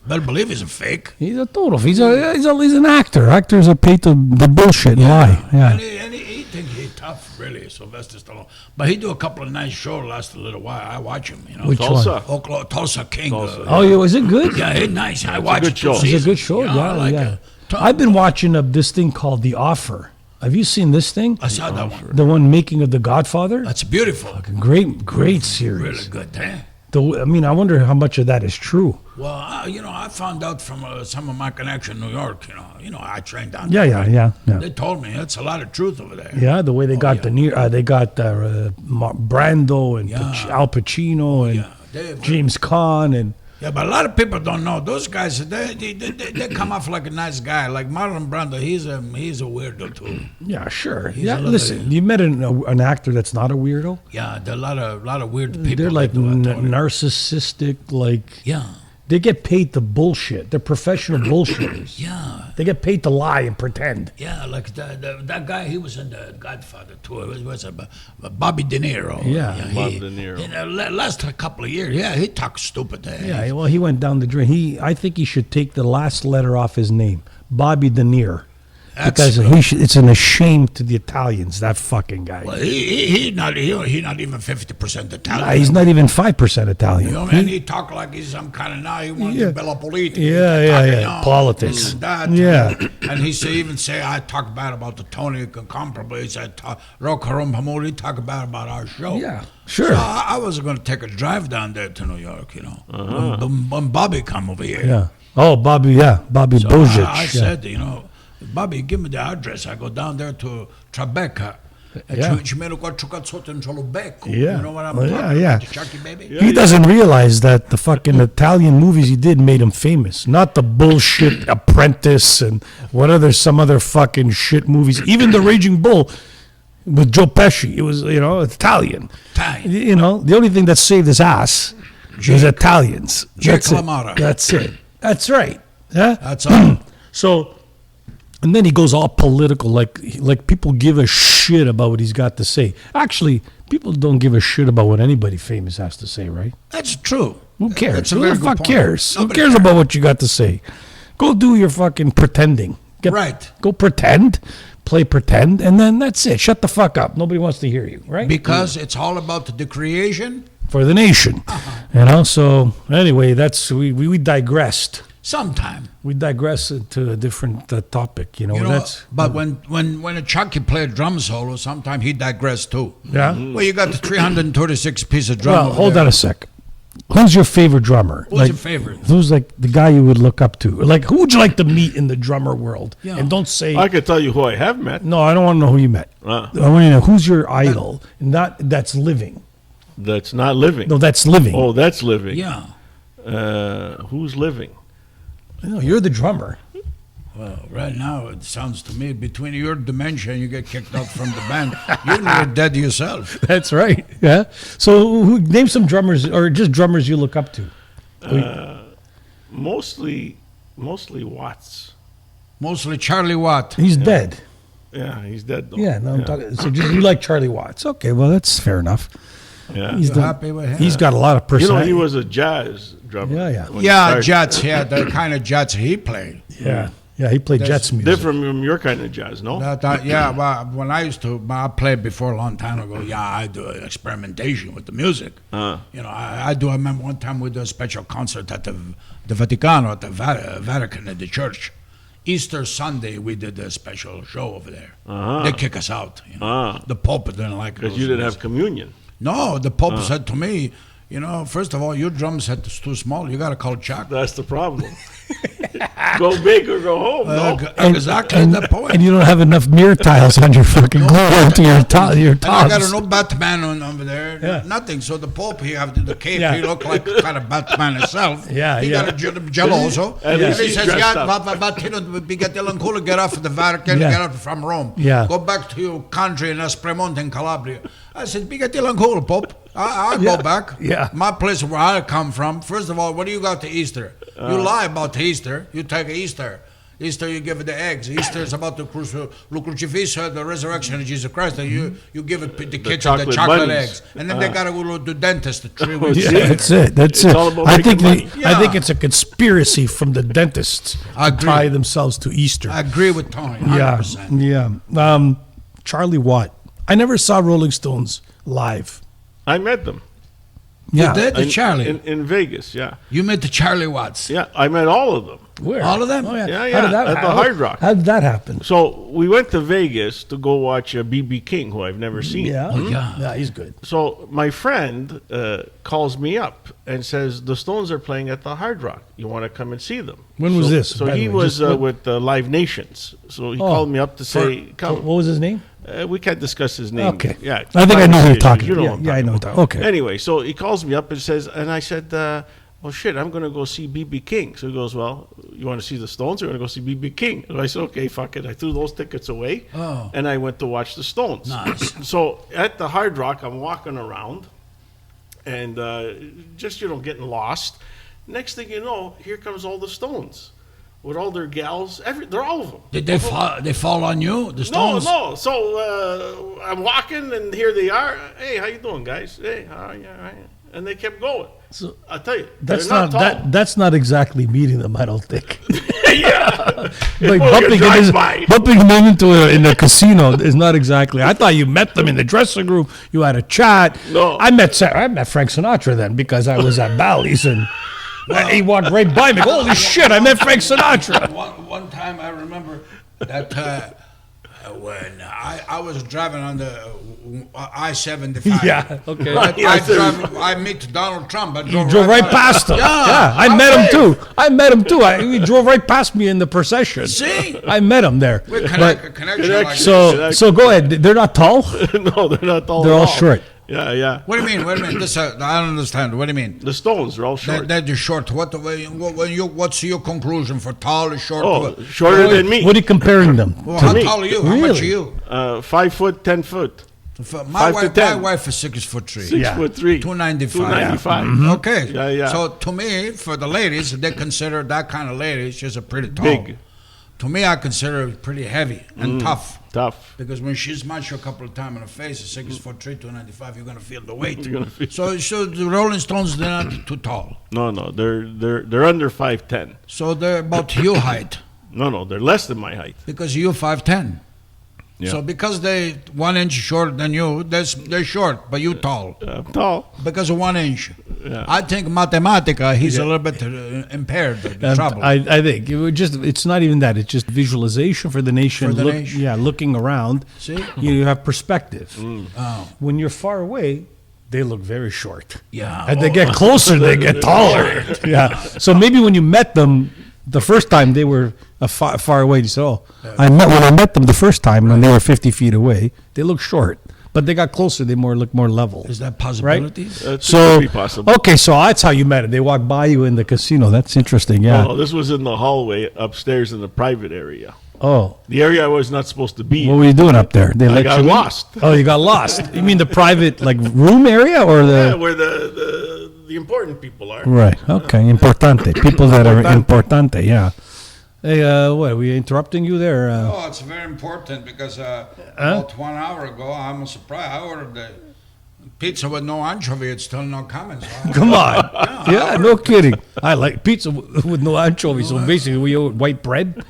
Better believe he's a fake. He's a total. He's an actor. Actors are paid to the bullshit and lie. Yeah. And he think he's tough, really, Sylvester Stallone. But he do a couple of nice shows last a little while. I watch him, you know. Which Tulsa. Tulsa King. Oh, yeah, was it good? Yeah, he's nice. I watch good it. show. It's a good show. Yeah, Yeah, I like yeah. it. I've been watching this thing called The Offer. Have you seen this thing? I saw that one. The one making of The Godfather? That's beautiful. Great series. Really good, eh? I wonder how much of that is true. Well, I found out from some of my connection in New York. I trained down Yeah, there. yeah. They told me that's a lot of truth over there. Yeah, the way they got they got Brando and Yeah. Al Pacino and Yeah, James Caan and yeah, but a lot of people don't know those guys. They come off like a nice guy, like Marlon Brando. He's a weirdo too. yeah, sure. He's Yeah, a little- listen, you met an actor that's not a weirdo. Yeah, there are a lot of weird people. They're like that do it, Tony. narcissistic, like Yeah, they get paid to bullshit. They're professional bullshitters. yeah. They get paid to lie and pretend. Yeah, like that guy, he was in the Godfather too. It was Bobby De Niro. Yeah. Bob De Niro. In the last couple of years, he talks stupid. Yeah, well, he went down the drain. I think he should take the last letter off his name, Bobby De Niro, because it's an shame to the Italians. That fucking guy. Well, he not even 50% Italian. He's not even 5% Italian. You know, man, he talk like he's some kind of now. He wants Yeah. to Bella Politica. Yeah. Politics. This and that. Yeah. And he even say I talk bad about the Tony comparably. He said Rocco and Tony talk bad about our show. Yeah, sure. So I was going to take a drive down there to New York. When Bobby come over here. Yeah. Oh, Bobby. Yeah, Bobby So Bozic. I yeah. said, Bobby, give me the address. I go down there to Tribeca. Yeah. Ci meno quattro cazzotti in solo becco. Yeah. You know what I'm Well, talking yeah. about? Chucky, baby? He doesn't realize that the fucking Italian movies he did made him famous, not the bullshit Apprentice and some other fucking shit movies. Even The Raging Bull with Joe Pesci, it was Italian. Italian. The only thing that saved his ass was Italians. Jake That's it. LaMotta. That's it. That's right. Yeah. That's all. So, and then he goes all political, like people give a shit about what he's got to say. Actually, people don't give a shit about what anybody famous has to say, right? That's true. Who cares? That's a Who very the good fuck point. cares? Who Nobody cares about what you got to say? Go do your fucking pretending. Right. Go pretend, play pretend, and then that's it. Shut the fuck up. Nobody wants to hear you, right? Because it's all about the creation. For the nation. So anyway, we digressed. Sometime. We digress into a different topic. You know, that's but when a Chucky played drum solo, sometimes he digressed too. yeah. Well, you got the 336 piece of drum. Well, over hold there. on a sec. Who's your favorite drummer? Who's your favorite? Who's like the guy you would look up to? Like, who would you like to meet in the drummer world? Yeah. And don't say I could tell you who I have met. no. I don't want to know who you met. I want to know who's your idol, not that's living. That's not living. No, that's living. Oh, that's living. Yeah. Who's living? No, you're the drummer. Well, right now it sounds to me between your dementia and you get kicked out from the band, you're dead yourself. That's right. Yeah. So, name some drummers, or just drummers you look up to. Mostly Watts. Mostly Charlie Watt. He's dead. Yeah, he's dead though. Yeah. No, I'm talking. So, you like Charlie Watts? Okay. Well, that's fair enough. Yeah. He's You happy with him? He's got a lot of You know, personality. he was a jazz drummer. Yeah, yeah. when he Yeah, started. Jets. Yeah, the kind of Jets he played. Yeah. Yeah. He played That's Jets music. Different from your kind of jazz, no? Yeah, well, when I played before a long time ago, yeah, I do experimentation with the music. You know, I do. I remember one time we did a special concert at the Vaticano, at the Vatican, at the church. Easter Sunday, we did a special show over there. They kick us out. You know? The Pope didn't like it. Because you didn't have communion. No, the Pope said to me, you know, first of all, your drum set is too small. You got to call Chuck. That's the problem. Go big or go home, no? Exactly the point. And you don't have enough mirror tiles on your fucking globe to your And I got tops. no Batman over there. Yeah. Nothing. So the Pope, he have the cape. Yeah. He looked like kind of Batman himself. Yeah, he yeah. got a jello also. At And least he he's says, dressed yeah, up. but you know, Bigatello Cool, get off the Vatican, Yeah. get off from Rome. Yeah. Go back to your country in Espremonte in Calabria. I said, Bigatello Cool, Pope. I'll Yeah. go back. Yeah. My place where I come from, first of all, what do you got to Easter? You lie about Easter. You take Easter. Easter, you give it the eggs. Easter is about the crucifixion, the resurrection of Jesus Christ. And you give it the kids the chocolate bunnies. eggs, and then they gotta go to the dentist 3 weeks. Yeah, later. that's it. That's It's it. all about I making think money. I think Yeah. it's a conspiracy from the dentists I to agree. tie themselves to Easter. I agree with Tony. 100%. Yeah. Charlie Watt. I never saw Rolling Stones live. I met them. Yeah. did? The Charlie. In Vegas, yeah. You met the Charlie Watts. Yeah, I met all of them. Where? All of them? Oh, yeah. Yeah, How yeah, did that at the happen? Hard Rock. How did that happen? So we went to Vegas to go watch B.B. King, who I've never seen. Yeah. Oh, yeah. Yeah, he's good. So my friend calls me up and says, the Stones are playing at the Hard Rock. You want to come and see them? When was this, So by the he way? was Just what- with Live Nations. So he Oh, called me up to say, come. What was his name? We can't discuss his name. Okay. Yeah. I think I know who you're privacy talking issues. You know about. what I'm Yeah, I know talking what you're talking- okay. Anyway, so he calls me up and says, and I said, well, shit, I'm going to go see B.B. King. So he goes, well, you want to see the Stones or you want to go see B.B. King? And I said, okay, fuck it. I threw those tickets away. Oh. And I went to watch the Stones. Nice. So at the Hard Rock, I'm walking around and just, getting lost. Next thing you know, here comes all the Stones with all their gals. They're all of them. Did they fall on you? The Stones? No. So I'm walking, and here they are. Hey, how you doing, guys? Hey, how are you? All right. And they kept going. So I tell you, that's they're not tall. that's not exactly meeting them, I don't think. Yeah, Like Well, you drive by. bumping them in a casino is not exactly. I thought you met them in the dressing room. You had a chat. No. I met Frank Sinatra then because I was at Bally's and he walked right by me. Holy shit! I met Frank Sinatra. One time I remember that when I was driving on the I-75. Yeah. Okay. I meet Donald Trump. I You drove right past him. Yeah. I met him too. He drove right past me in the procession. See? I met him there. We But- connection like Connection. this. so go ahead. They're not tall. No, they're not tall. They're at all short. Yeah. What do you mean? Wait a minute. This I don't understand. What do you mean? The Stones are all short. They're just short. What's your conclusion for tall or short? Oh, shorter than me. What are you comparing them? Well, to how me. tall are you? How much are Really? you? 5 foot, 10 foot. My 5 to wife, my 10. wife is 6'3". 6'3". 295. 295. Okay. Yeah. So to me, for the ladies, they consider that kind of lady, she's a pretty tall. Big. To me, I consider her pretty heavy and tough. Tough. Because when she smash you a couple of times in the face, 6'3", 295, you're gonna feel the weight. You're gonna feel- So the Rolling Stones, they're not too tall. No, they're under 5'10". So they're about your height No, they're less than my height. because you're 5'10". Yeah. So because they 1 inch shorter than you, they're short, but you tall. I'm tall. Because of 1 inch. Yeah. I think Mathematica, he's a little bit impaired. Trouble. I think it's not even that. It's just visualization for the nation. For the nation. Yeah, looking around. See? You have perspective. Oh. When you're far away, they look very short. Yeah. And they get closer, they get taller. Yeah. So maybe when you met them the first time, they were far away. You said, "Oh, when I met them the first time when they were 50 feet away, they looked short, but they got closer. They look more level." Is that possibility? So Could be possible. okay, so that's how you met it. They walked by you in the casino. That's interesting. Yeah. Oh, this was in the hallway upstairs in the private area. Oh, The area I was not supposed to be what in. were you doing up there? They I let got you in? lost. Oh, you got lost. You mean the private room area or Yeah, the? where the important people are. Right. Okay. Importante. People that are importante. Yeah. Hey, what? Are we interrupting you there? Oh, it's very important because about 1 hour ago, I'm surprised. I ordered the pizza with no anchovy. It's still no comments. Come on. Yeah, no kidding. I like pizza with no anchovies. So basically, we eat white bread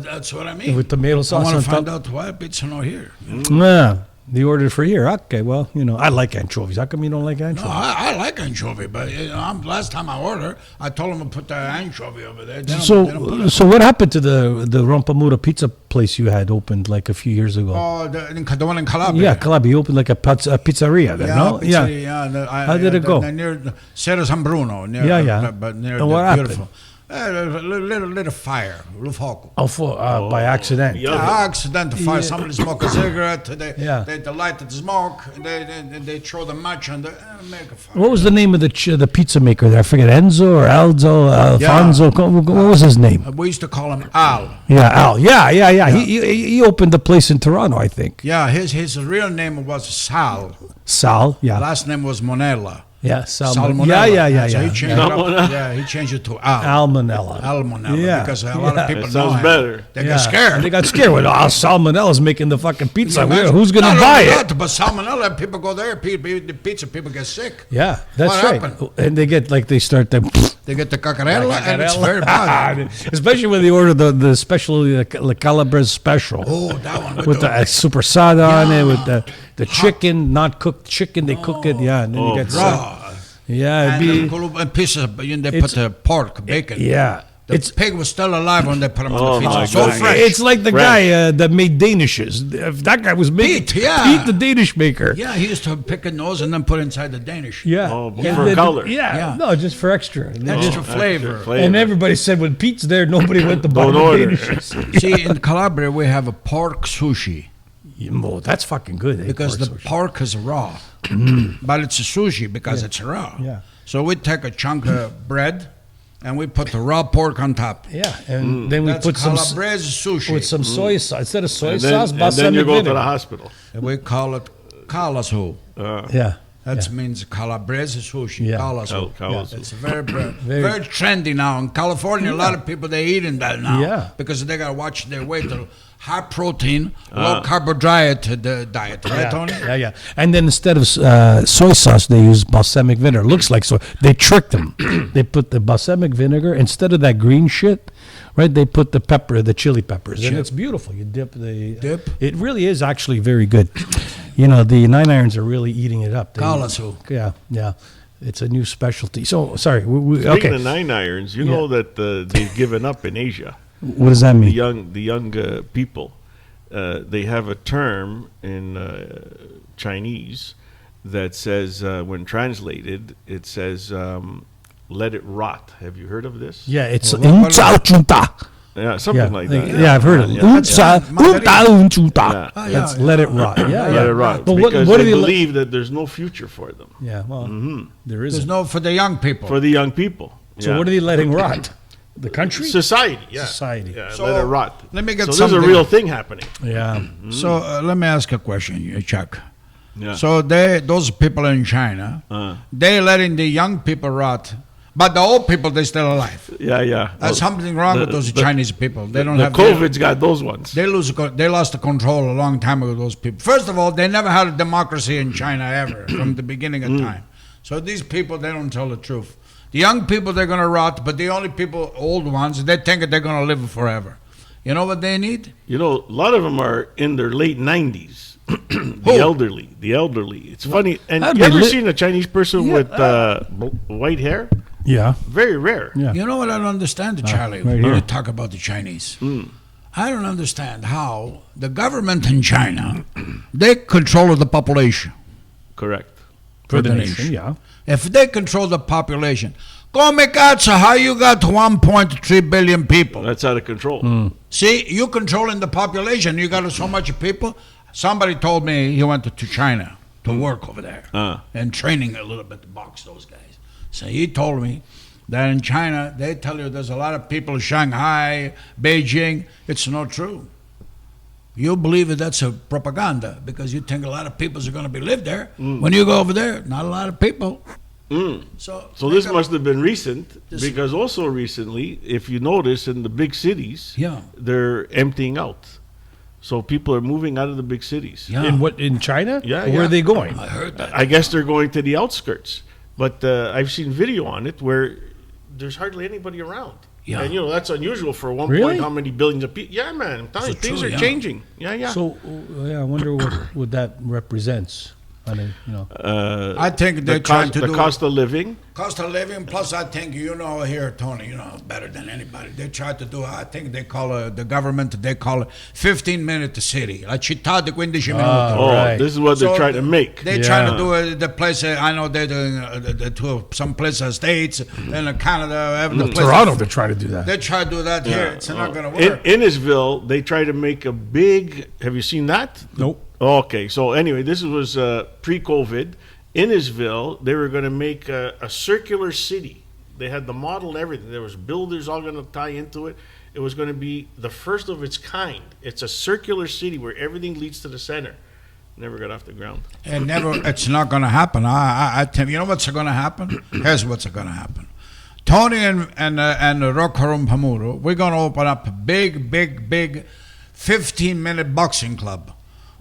That's what I mean. with tomato I sauce want on to find top. out why pizza not here. Yeah. They ordered for here. Okay. Well, I like anchovies. How come you don't like No, anchovies? I like anchovy, but last time I ordered, I told them to put the anchovy over there. They don't put it. So what happened to the Rompamura pizza place you had opened like a few years ago? Oh, the one in Calabria. Yeah, Calabria. You opened like a pizzeria there, no? pizzeria, How did it go? Near Cerro San Bruno. Near, Yeah. But near And what the happened? beautiful. A little fire, little foco. Oh, by accident. Yeah. Accidental fire. Somebody smoked a cigarette. They lighted the smoke. They throw the match and they make a fire. What was the name of the pizza maker there? I forget, Enzo or Alzo, Alfonso. What was his name? We used to call him Al. Yeah, Al. Yeah. He opened the place in Toronto, I think. Yeah, his real name was Sal. Sal. Yeah. Last name was Monella. Yeah, Salmonella. Yeah. So he changed it Salmonella. up. Yeah, he changed it to Al. Almonella. Almonella. Yeah. Because a lot of people That know sounds him. better. They get scared. They got scared. Well, Salmonella's making the fucking pizza. Imagine- Who's going to Not buy only it? that, but salmonella, people go there, the pizza people get sick. Yeah, that's What right. happened? And they get they start to. They get the cacarella, and it's very bad. Especially when they order the special, the Calabrese special. Oh, that one With the super sada on it, with the chicken, not cooked chicken, they cook it, yeah, and then you get raw. yeah, it'd be, And pieces, and they It's- put the pork, bacon. yeah. The pig was still alive when they put him Oh, on the my pizza. So God. fresh. It's like the Fresh. guy that made Danishes. If that guy was making Pete, yeah. Pete, the Danish maker. Yeah, he used to pick a nose and then put inside the Danish. Yeah. Oh, And for then- color. Yeah. Yeah. No, just for extra. And then Extra just- flavor. And everybody said when Pete's there, nobody went to buy Don't the order. Danishes. See, in Calabria, we have a pork sushi Oh, that's fucking good. because the pork sushi. pork is raw. But it's a sushi because it's raw. Yeah. So we take a chunk of bread and we put the raw pork on top. Yeah, and then we That's put some Calabrese sushi. with some soy sauce instead of soy And sauce. then, and then you balsamic go to vinegar. the hospital. We call it kalasu. Yeah, That means Calabrese sushi. Yeah. Kalasu. Kalasu. It's very trendy now. In California, a lot of people, they eating that now. Yeah. Because they got to watch their weight. High protein, low carbohydrate diet. Right, Tony? Yeah. And then instead of soy sauce, they use balsamic vinegar. It looks like soy. They tricked them. They put the balsamic vinegar instead of that green shit. Right, they put the pepper, the chili peppers, and it's beautiful. You dip the Dip? It really is actually very good. The 9 irons are really eating it up. Kalasu. Yeah. It's a new specialty. So sorry. Speaking Okay. of 9 irons, you know that they've given up in Asia. What does that mean? The young people, they have a term in Chinese that says, when translated, it says, "Let it rot." Have you heard of this? Yeah, it's Well, Yeah, something like that. Yeah, I've heard it. Ah, That's let it rot. Yeah, Let it rot. But Because what they do they believe that there's no future for them, Yeah, well, there There's isn't. no for the young people. for the young people. So Yeah. what are they letting rot? The country? Society, yeah. Society. Yeah, So, let it rot. let me get so there's a something. real thing happening. Yeah. So let me ask a question, Chuck. Yeah. So those people in China, they letting the young people rot, but the old people they still alive. Yeah. There's something wrong with those Chinese people. They don't The have COVID's got those ones. They lost the control a long time ago. Those people. First of all, they never had a democracy in China ever from the beginning of time. So these people, they don't tell the truth. The young people, they're gonna rot, but the only people, old ones, they think that they're gonna live forever. You know what they need? You know, a lot of them are in their late 90s. The elderly. It's funny. And How'd you they ever li- seen a Chinese person Yeah, with white hair? Yeah. Very rare. Yeah. You know what I don't understand, Charlie? right when here. you talk about the Chinese. I don't understand how the government in China, they control the population. Correct. For the the nation. nation, yeah. If they control the population, come cazzo, how you got 1.3 billion people? That's out of control. See, you controlling the population, you got so much people. Somebody told me he went to China to work over there and training a little bit to box those guys. So he told me that in China, they tell you there's a lot of people, Shanghai, Beijing. It's not true. You believe that that's a propaganda because you think a lot of people are going to be live there. When you go over there, not a lot of people. So this must have been recent This- because also recently, if you notice in the big cities, Yeah. they're emptying out. So people are moving out of the big cities. Yeah. In China? Yeah, Where yeah. are they going? I heard that. I guess they're going to the outskirts. But I've seen video on it where there's hardly anybody around. Yeah. And, that's unusual for one Really? point how many billions of people. Yeah, man. I'm telling you, It's things true, are yeah. changing. Yeah. So, I wonder what that represents. I mean, I think they're trying to the do cost of living. cost of living. Plus, I think here, Tony, better than anybody. They try to do. I think they call the government. They call it 15-minute city. La città di 15 minuti. Oh, right. this is what they're So trying to make. They're Yeah. trying to do the place. I know they're doing some places, states, and Canada. The places. Toronto, they're trying to do that. They try to do that here. It's not going to In work. Innisville, they try to make a big. Have you seen that? Nope. Okay, so anyway, this was pre-COVID. Innisville, they were going to make a circular city. They had the model and everything. There was builders all going to tie into it. It was going to be the first of its kind. It's a circular city where everything leads to the center. Never got off the ground. And it's not going to happen. I tell you know what's going to happen? Here's what's going to happen. Tony and Rocco and Tony, we're going to open up a big 15-minute boxing club.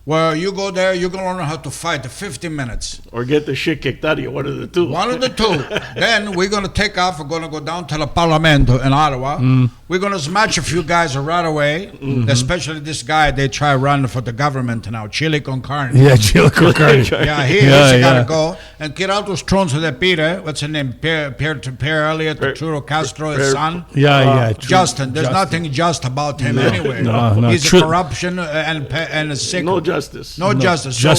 Where you go there, you're going to learn how to fight the 15 minutes. Or get the shit kicked out of you, one of the two. One of the two. Then we're going to take off. We're going to go down to the Parlamento in Ottawa. We're going to smash a few guys right away, especially this guy. They try running for the government now, Chile con carne. Yeah, Jill Cocardi. Yeah, he's got to go. And get out those stronzo de Peter. What's his name? Pierre Elliott, Arturo Castro, his son. Yeah. Justin. There's nothing just about him anyway. No, He's true. a corruption and a sick. No justice. No justice. So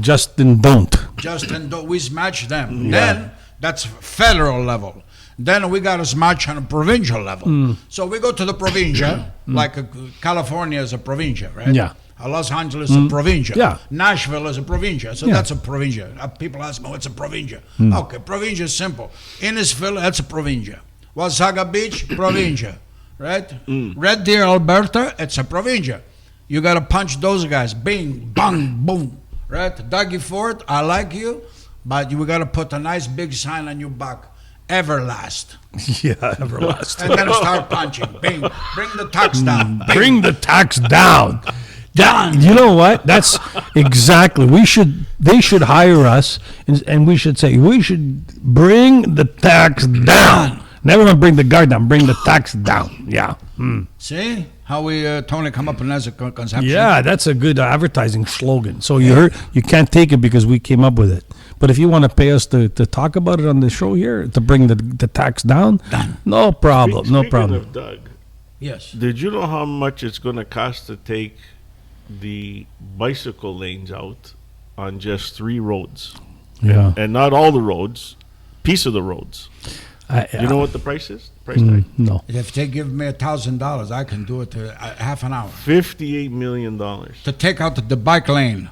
Justin don't. Justin, we smash them. Then that's federal level. Then we got to smash on a provincial level. So we go to the provincia, like California is a provincia, right? Yeah. Los Angeles is a provincia. Yeah. Nashville is a provincia. So that's a provincia. People ask me, what's a provincia? Okay, provincia is simple. Innisfil, that's a provincia. Wasaga Beach, provincia, right? Red Deer, Alberta, it's a provincia. You got to punch those guys. Bing, bang, boom. Right? Dougie Ford, I like you, but you got to put a nice big sign on your back. Everlast. Yeah, everlasting. And then start punching. Bing. Bring the tax down. Bing. Bring the tax down. Down. You know what? That's exactly. They should hire us, and we should say we should bring the tax down. Never mind bring the guard down. Bring the tax down. Yeah. See how we Tony come up with as a conception? Yeah, that's a good advertising slogan. So you can't take it because we came up with it. But if you want to pay us to talk about it on the show here, to bring the tax down, no problem, no Speaking problem. of Doug, Yes. did you know how much it's going to cost to take the bicycle lanes out on just 3 roads? Yeah. And not all the roads, piece of the roads. You know what the price is? Price tag? No. If they give me $1,000, I can do it to half an hour $58 million. to take out the bike lane.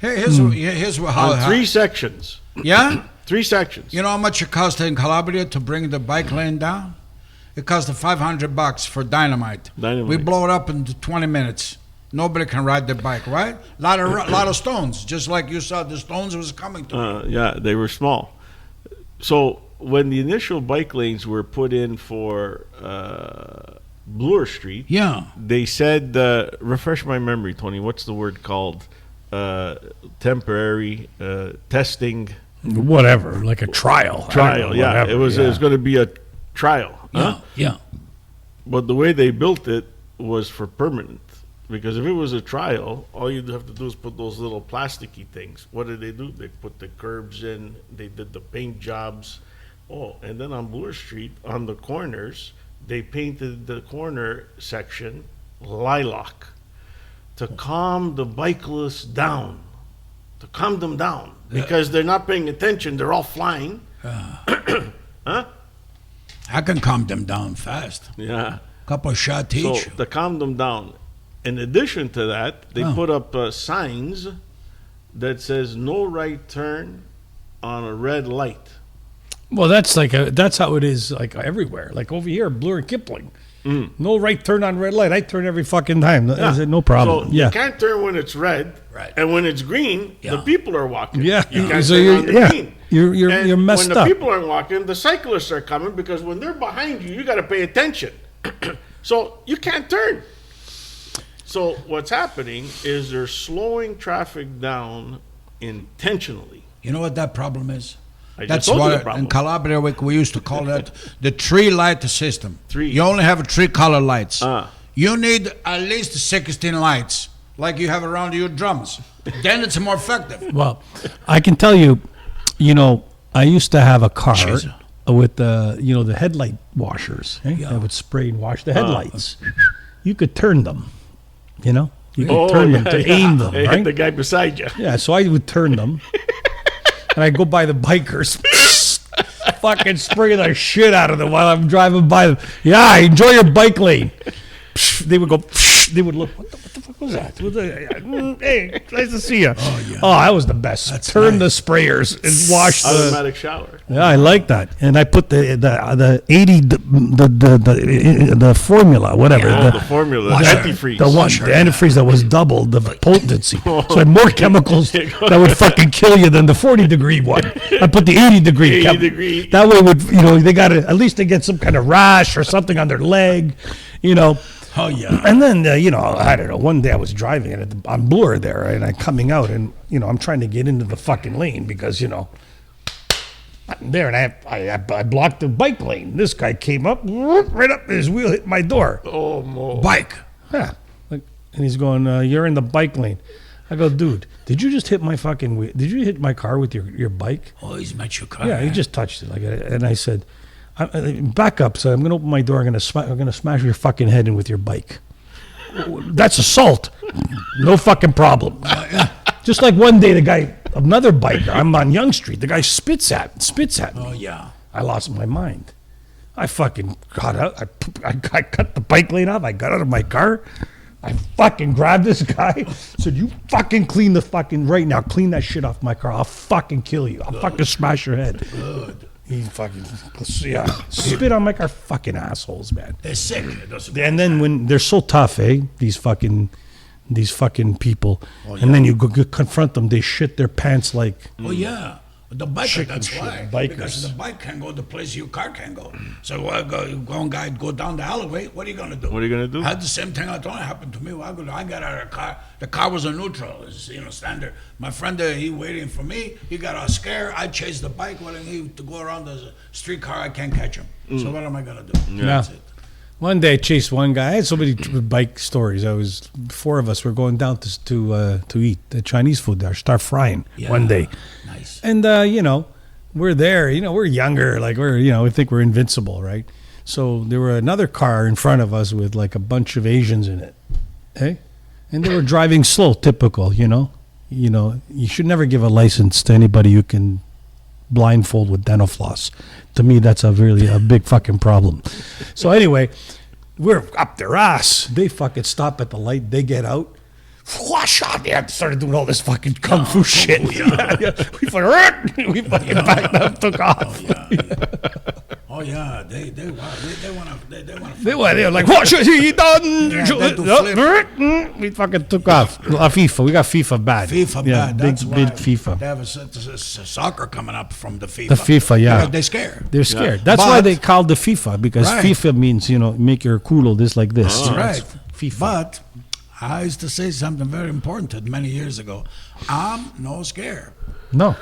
Here's how. On 3 sections. Yeah. 3 sections. You know how much it cost in Calabria to bring the bike lane down? It cost $500 for dynamite. We blow it up in 20 minutes. Nobody can ride their bike, right? Lot of stones, just like you saw the stones was coming to. Yeah, they were small. So when the initial bike lanes were put in for Bloor Street, Yeah. they said, refresh my memory, Tony, what's the word called? Temporary testing. Whatever, like a trial. I don't Trial, know, yeah. whatever, It was going to be a trial. Huh? Yeah. But the way they built it, was for permanent. Because if it was a trial, all you'd have to do is put those little plasticky things. What did they do? They put the curbs in, they did the paint jobs. Oh, and then on Bloor Street, on the corners, they painted the corner section lilac to calm the bicyclists down, to calm them down. Because they're not paying attention, they're all flying. Huh? I can calm them down fast. Yeah. Couple of shots So each. to calm them down. In addition to that, they put up signs that says no right turn on a red light. Well, that's how it is like everywhere. Like over here, Bloor and Kipling. No right turn on red light. I turn every fucking time. I said, no problem. So you can't turn when it's red, Right. and when it's green, the people are walking. Yeah. You can't So turn you're- on the yeah. green. You're And messed when up. the people aren't walking, the cyclists are coming because when they're behind you, you got to pay attention. So you can't turn. So what's happening is they're slowing traffic down intentionally. You know what that problem is? I just That's told you the what problem. in Calabria we used to call that the tree light system. Three. You only have three color lights. Ah. You need at least 16 lights, like you have around your drums. Then it's more effective. Well, I can tell you, I used to have a car Jesus. with the headlight washers. I would spray and wash the headlights. You could turn them, you could turn them to aim them, Hey, right? the guy beside you. Yeah, so I would turn them, and I'd go by the bikers, fucking spray the shit out of them while I'm driving by them. Yeah, enjoy your bike lane. They would go, they would look, what the fuck was that? Hey, nice to see you. Oh, that was the best. That's Turn nice. the sprayers and wash the... Automatic shower. Yeah, I like that. And I put the 80, the formula, whatever. Oh, the, the formula, Washer. antifreeze. the one, the antifreeze that was double the potency. So I had more chemicals There you go. that would fucking kill you than the 40-degree one. I put the 80-degree 80 degree. That way would, they got to, at least they get some kind of rash or something on their leg, Oh yeah. And then, I don't know, one day I was driving on Bloor there, and I'm coming out, and, I'm trying to get into the fucking lane because, I'm there, and I blocked the bike lane. This guy came up, right up, his wheel hit my door. Oh, Mo. Bike. Yeah. And he's going, you're in the bike lane. I go, dude, did you just hit my fucking wheel? Did you hit my car with your bike? Oh, he's met your car. Yeah, he just touched it. And I said, back up. So I'm going to open my door. I'm going to smash your fucking head in with your bike. That's assault. No fucking problem. Just like one day, another biker, I'm on Young Street. The guy spits at me. Oh yeah. I lost my mind. I fucking got out. I cut the bike lane off. I got out of my car. I fucking grabbed this guy. Said, you fucking clean right now. Clean that shit off my car. I'll fucking kill you. I'll fucking smash your head. Good. He fucking, spit on my car. Fucking assholes, man. They're sick. It doesn't And then when they're so tough, these fucking people, and then you go confront them, they shit their pants like. Oh yeah. The biker, Chicken that's shit, why. bikers. Because the bike can go the place your car can go. So one guy go down the alleyway, what are you going to do? What are you gonna do? Had the same thing that happened to me. I got out of the car. The car was a neutral, it's, standard. My friend, he waiting for me. He got all scared. I chased the bike. When he to go around the street car, I can't catch him. So what am I going to do? That's it. One day I chased one guy. I had so many bike stories. Four of us were going down to eat the Chinese food there, start frying one day. Nice. And, we're there, we're younger, like we think we're invincible, right? So there were another car in front of us with like a bunch of Asians in it. Hey? And they were driving slow, typical, you should never give a license to anybody you can blindfold with dental floss. To me, that's a big fucking problem. So anyway, we're up their ass. They fucking stop at the light. They get out. Whoosh, they started doing all this fucking kung fu shit. Yeah. We fucking backed up, took off. Oh yeah. They want to. They were like, what should he done? they do We fucking took off. FIFA. We got FIFA bad. FIFA Yeah, bad. big, That's why big FIFA. They have a soccer coming up from the FIFA. The FIFA, yeah. They're scared. They're scared. That's why But- they called the FIFA, because Right. FIFA means, make your culo this like this. That's right. FIFA. But I used to say something very important many years ago. I'm no scared. No.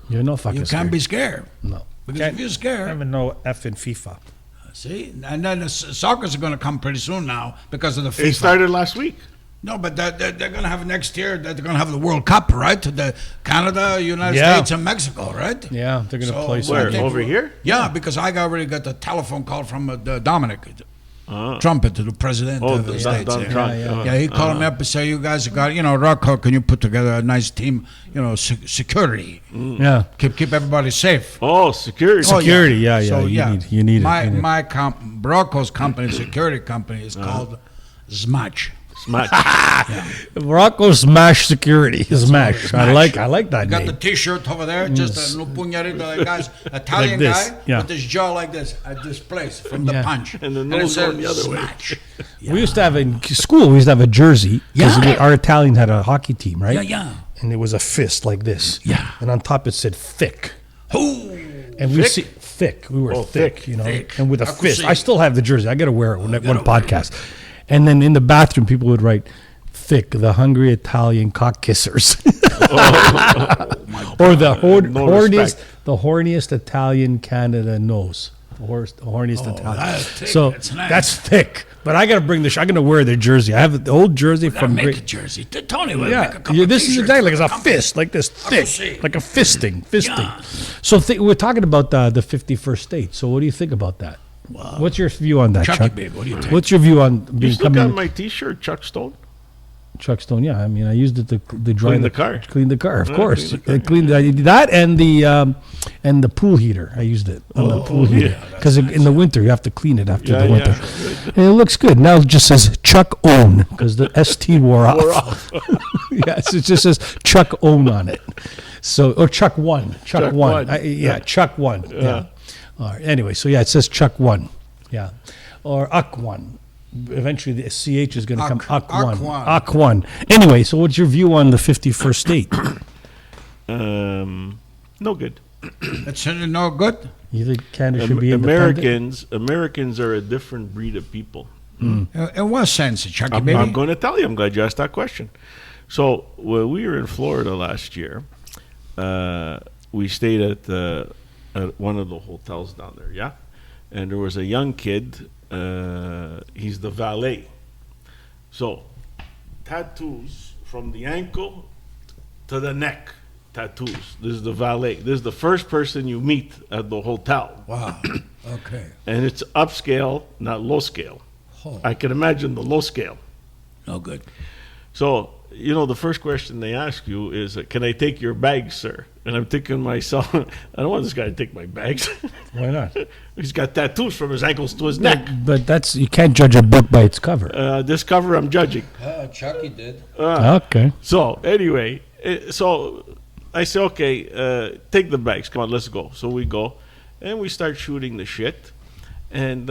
You're no fucking You scared. can't be scared. No. Because Can't if you're scared, have no effing FIFA. See, and then the soccer's going to come pretty soon now because of the FIFA. It started last week. No, but they're going to have next year. They're going to have the World Cup, right? The Canada, United Yeah. States, and Mexico, right? Yeah, they're going to So play where? something. Over here? Yeah, because I already got the telephone call from Dominic Trumpet, the president of the Don States. Trump. Yeah, he called me up and said, "You guys got, Rocco, can you put together a nice team, security, Yeah. keep everybody safe." Oh, security. Oh, Security, yeah. So, You need my it. my Rocco's company, security company, is called Smatch. Smash. Rocco Smash Security. Smash. I like that Got name. the T-shirt over there, just a no puñarito, that guy's Italian this, guy yeah. with his jaw like this at this place from the Yeah. punch, And the it nose said going the other way. Smatch. We used to have in school. We used to have a jersey because Yeah. our Italian had a hockey team, right? Yeah. And it was a fist like this. Yeah. And on top it said thick. Ooh. And we see thick. We were Oh, thick, thick. and with a I could fist. see. I still have the jersey. I got to wear it one gotta wear podcast. And then in the bathroom, people would write thick, the hungry Italian cock kissers, or the No horniest, respect. the horniest Italian Canada knows. The horniest Italian. that's thick. So That's nice. that's thick. But I got to bring this. I'm going to wear their jersey. I have the old jersey Gotta from make Great. a jersey. Tony will make a Yeah, couple yeah, this is T-shirts exactly like for it's the a company. fist, like this can thick, see. like a fisting. Yeah. So we're talking about the 51st state. So what do you think about that? What's your view on that, Chucky, Chuck? babe, what do you think? What's your view on You still got becoming my T-shirt, Chuck Stone? Chuck Stone? Yeah, I mean, I used it to dry Clean the car. Clean the car, of Yeah, course. clean the car. I cleaned that and the pool heater. I used it on the pool heater because in the winter you have to clean it after the winter. And it looks good. Now it just says Chuck Own because the ST wore off. Yes, it just says Chuck Own on it. So or Chuck One, Chuck One. One. Chuck One. Yeah. All right. Anyway, so yeah, it says Chuck One. Yeah, or Uck One. Eventually, the CH is going to come Uck One. One. Uck One. Anyway, so what's your view on the 51st state? No good. It's no good. You think Canada should be independent? Americans are a different breed of people. In what sense, Chucky, I'm baby? going to tell you. I'm glad you asked that question. So when we were in Florida last year, we stayed at one of the hotels down there. Yeah, and there was a young kid. He's the valet. So tattoos from the ankle to the neck. Tattoos. This is the valet. This is the first person you meet at the hotel. Wow. Okay. And it's upscale, not low scale. Oh, I can imagine the low scale. no good. So, the first question they ask you is, can I take your bags, sir? And I'm thinking to myself, I don't want this guy to take my bags. Why not? He's got tattoos from his ankles to his neck. But you can't judge a book by its cover. This cover I'm judging. Chucky did. Okay. So, anyway, so I say, okay, take the bags. Come on, let's go. So we go, and we start shooting the shit. And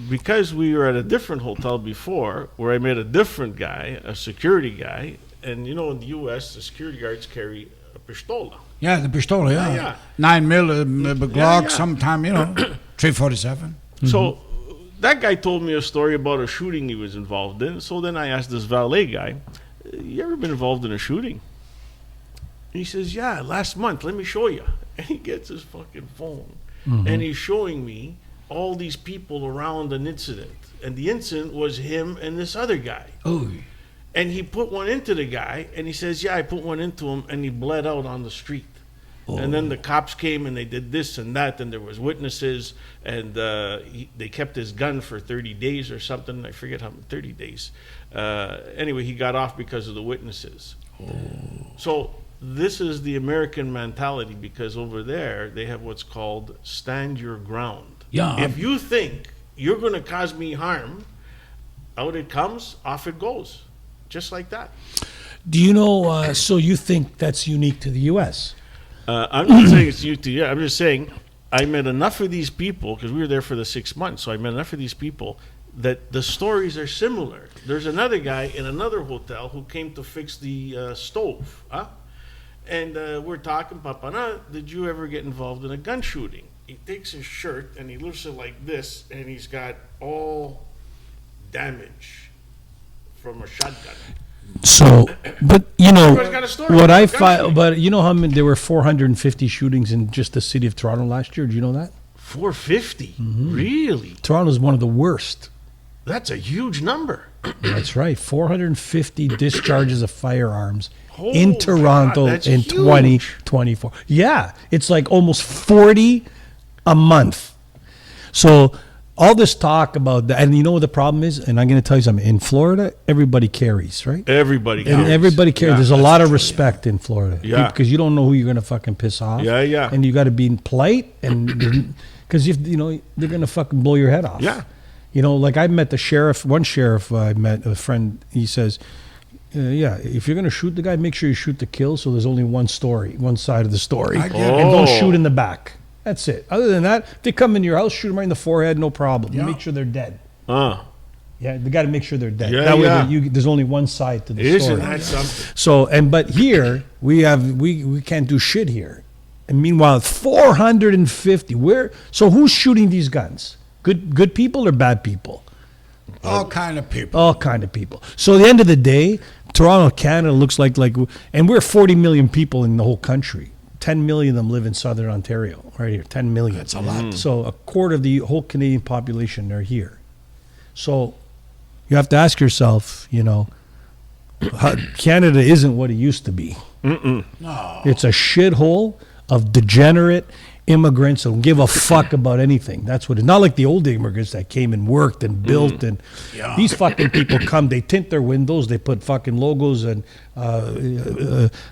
because we were at a different hotel before, where I met a different guy, a security guy, and in the U.S., the security guards carry a pistola. Yeah, the pistola, yeah. Yeah. 9 mil, Glock, yeah. sometime, 347. So that guy told me a story about a shooting he was involved in. So then I asked this valet guy, you ever been involved in a shooting? And he says, yeah, last month. Let me show you. And he gets his fucking phone. And he's showing me all these people around an incident. And the incident was him and this other guy. Oh, And he put one into the guy, and he says, yeah, I put one into him, and he bled out on the street. And then the cops came, and they did this and that, and there was witnesses, and they kept his gun for 30 days or something. I forget how many, 30 days. Anyway, he got off because of the witnesses. So this is the American mentality, because over there, they have what's called stand your ground. Yeah. If you think you're going to cause me harm, out it comes, off it goes. Just like that. Do you know? So you think that's unique to the U.S.? I'm not saying it's you to you. I'm just saying I met enough of these people, because we were there for the 6 months. So I met enough of these people that the stories are similar. There's another guy in another hotel who came to fix the stove. And we're talking, Papa, did you ever get involved in a gun shooting? He takes his shirt and he lifts it like this, and he's got all damage from a shotgun. So, but Everybody's got a story what about I gun shooting. but you know how many, there were 450 shootings in just the city of Toronto last year. Do you know that? 450? Really? Toronto's one of the worst. That's a huge number. That's right. 450 discharges of firearms Oh, in Toronto God, that's in huge. 2024. Yeah, it's like almost 40 a month. So all this talk about that, and you know what the problem is? And I'm going to tell you something. In Florida, everybody carries, right? Everybody And carries. everybody carries. Yeah, There's a that's lot of true, respect in Florida. Yeah. Because you don't know who you're going to fucking piss off. Yeah, yeah. And you got to be polite, and because you know they're going to fucking blow your head off. Yeah. You know, like I met the sheriff. One sheriff I met, a friend. He says, "Yeah, if you're going to shoot the guy, make sure you shoot to kill. So there's only one side of the story, I get it. and don't Oh. shoot in the back. That's it. Other than that, if they come into your house, shoot them right in the forehead, no problem. Yeah. Make sure they're dead. Uh, Yeah, they got to make sure they're dead. Yeah, that way, yeah. there's only one side to the isn't story. that something? So, but here we can't do shit here. And meanwhile, 450. So who's shooting these guns? Good people or bad people? All kind of people. All kind of people. So at the end of the day, Toronto, Canada looks like, and we're 40 million people in the whole country. 10 million of them live in southern Ontario, right here. 10 million. That's a lot. So a quarter of the whole Canadian population are here. So you have to ask yourself, you know, Canada isn't what it used to be. No. It's a shithole of degenerate immigrants who don't give a fuck about anything. That's what it's not like the old immigrants that came and worked and built. And Yeah. these fucking people come, they tint their windows, they put fucking logos and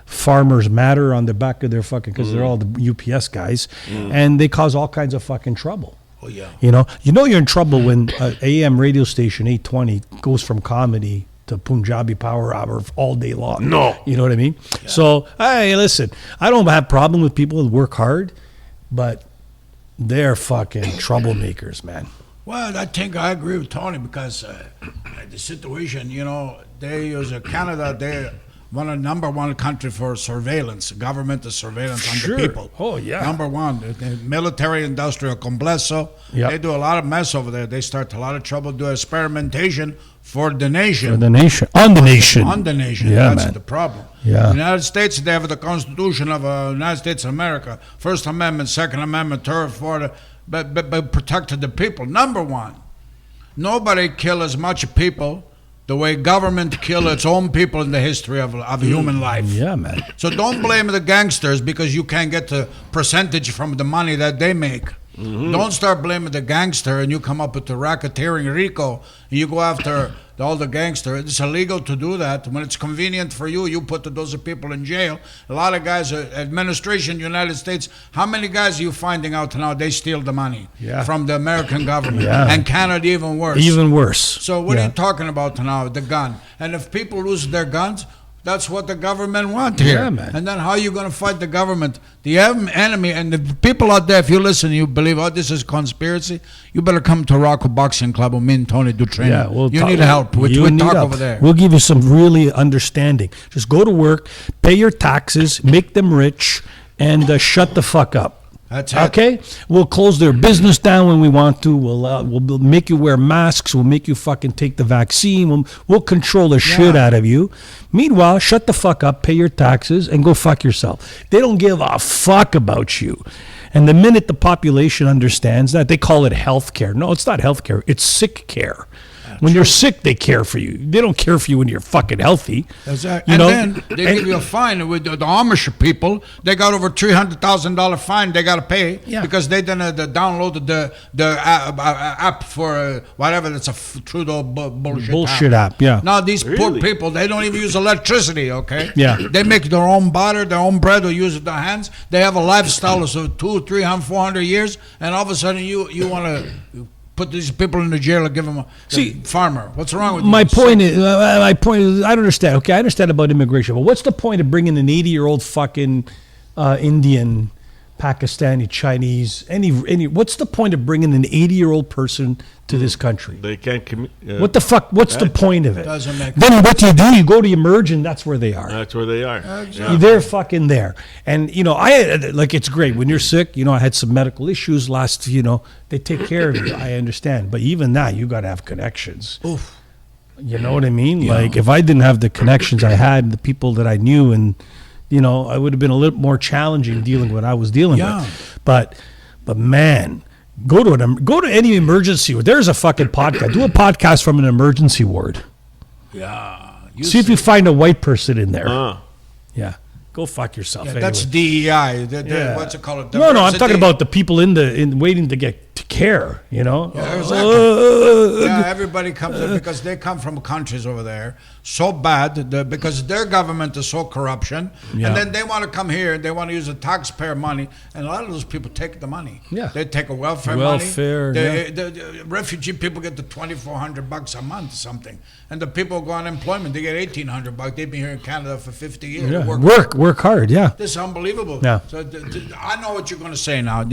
Farmers Matter on the back of their fucking, because they're all the UPS guys, and they cause all kinds of fucking trouble. Oh, yeah. You know you're in trouble when AM radio station 820 goes from comedy to Punjabi power hour all day long. No. You know what I mean? So, hey, listen, I don't have a problem with people who work hard, but they're fucking troublemakers, man. Well, I think I agree with Tony because the situation, you know, they use Canada, they're number one country for surveillance, governmental surveillance on Sure. the people. Oh, yeah. Number one, the military industrial complex. Yep. They do a lot of mess over there. They start a lot of trouble, do experimentation for the nation. For the nation. On the nation. On the nation. Yeah, That's man. the problem. Yeah. The United States, they have the Constitution of the United States of America, First Amendment, Second Amendment, Third, Fourth, but protected the people. Number one, nobody kill as much people the way government kill its own people in the history of human life. Yeah, man. So don't blame the gangsters because you can't get the percentage from the money that they make. Don't start blaming the gangster and you come up with the racketeering RICO and you go after all the gangster. It's illegal to do that. When it's convenient for you, you put those people in jail. A lot of guys, administration, United States, how many guys are you finding out now they steal the money Yeah. from the American government? Yeah. And Canada even worse. Even worse. So what Yeah. are you talking about now? The gun. And if people lose their guns, that's what the government want here. Yeah, man. And then how are you going to fight the government? The enemy, and the people out there, if you listen, you believe, oh, this is conspiracy, you better come to Rocco Boxing Club with me and Tony do training. Yeah, you need help. We You need talk help. over there. We'll give you some really understanding. Just go to work, pay your taxes, make them rich, and shut the fuck up. That's it. Okay, we'll close their business down when we want to. We'll make you wear masks. We'll make you fucking take the vaccine. We'll control the shit out of you. Meanwhile, shut the fuck up, pay your taxes, and go fuck yourself. They don't give a fuck about you. And the minute the population understands that, they call it health care. No, it's not health care. It's sick care. When you're sick, they care for you. They don't care for you when you're fucking healthy. Exactly. You And know? then they give you a fine with the Amish people. They got over $300,000 fine they got to pay because they didn't download the app for whatever. That's a Trudeau bullshit app. Yeah. Now these poor Really? people, they don't even use electricity. Okay. Yeah. They make their own butter, their own bread, or use their hands. They have a lifestyle of 200, 300, 400 years, and all of a sudden you want to put these people in the jail and give them a farmer. What's wrong with My you? point is, I don't understand. Okay, I understand about immigration, but what's the point of bringing an 80-year-old fucking Indian, Pakistani, Chinese, any? What's the point of bringing an 80-year-old person to this country? They can't What the fuck? What's the point of it? Doesn't make Then what do? You go to Emerge, and that's where they are. That's where they are. Exactly. They're fucking there. And, it's great. When you're sick, I had some medical issues last, they take care of you. I understand. But even that, you got to have connections. Oof. You know what I mean? Like, if I didn't have the connections I had, the people that I knew, and, I would have been a little more challenging dealing with what I was dealing with. But man, Go to any emergency ward. There's a fucking podcast. Do a podcast from an emergency ward. Yeah. See if you find a white person in there. Uh, Yeah. Go fuck yourself. Yeah, anyway. that's DEI. Yeah. What's it called? No, I'm Diversity. talking about the people in waiting to get to care. You know. Yeah, exactly. Yeah, everybody comes in because they come from countries over there so bad because their government is so corruption, Yeah. and then they want to come here and they want to use the taxpayer money, and a lot of those people take the money. Yeah. They take a welfare Welfare, money. The refugee people get the $2,400 a month or something, and the people who go on unemployment they get $1,800. They've been here in Canada for 50 years. Yeah. Work. Work hard. Yeah. This is unbelievable. Yeah. So I know what you're going to say now.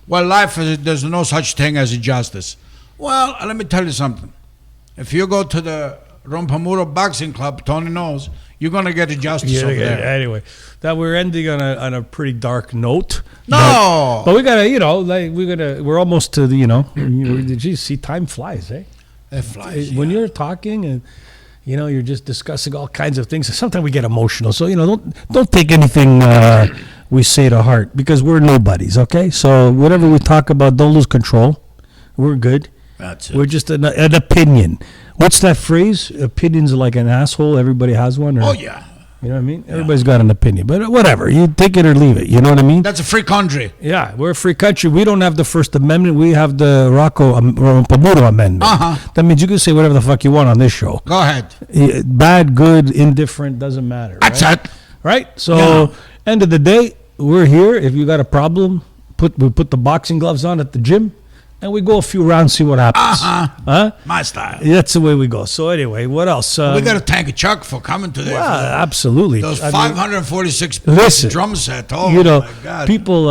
Well, life is there's no such thing as injustice. Well, let me tell you something. If you go to the Rompamuro Boxing Club, Tony knows, you're going to get injustice over there. Anyway, that we're ending on a pretty dark note. No. But we gotta, we're almost to the, did you see time flies, eh? It flies. When you're talking and you're just discussing all kinds of things. Sometimes we get emotional, so don't take anything we say to heart because we're nobodies. Okay, so whatever we talk about, don't lose control. We're good. That's it. We're just an opinion. What's that phrase? Opinions are like an asshole. Everybody has one. Or, Oh, yeah. You know what I mean? Everybody's got an opinion, but whatever. You take it or leave it. You know what I mean? That's a free country. Yeah, we're a free country. We don't have the First Amendment. We have the Rocco Rompamuro Amendment. Uh-huh. That means you can say whatever the fuck you want on this show. Go ahead. Bad, good, indifferent, doesn't matter. That's right? it. Right? So, Yeah. end of the day, we're here. If you got a problem, we put the boxing gloves on at the gym, and we go a few rounds, see what happens. Huh? My style. That's the way we go. So anyway, what else? We got to thank Chuck for coming today. well, for absolutely. those I mean, 546 listen, drum set. Oh, my God. people,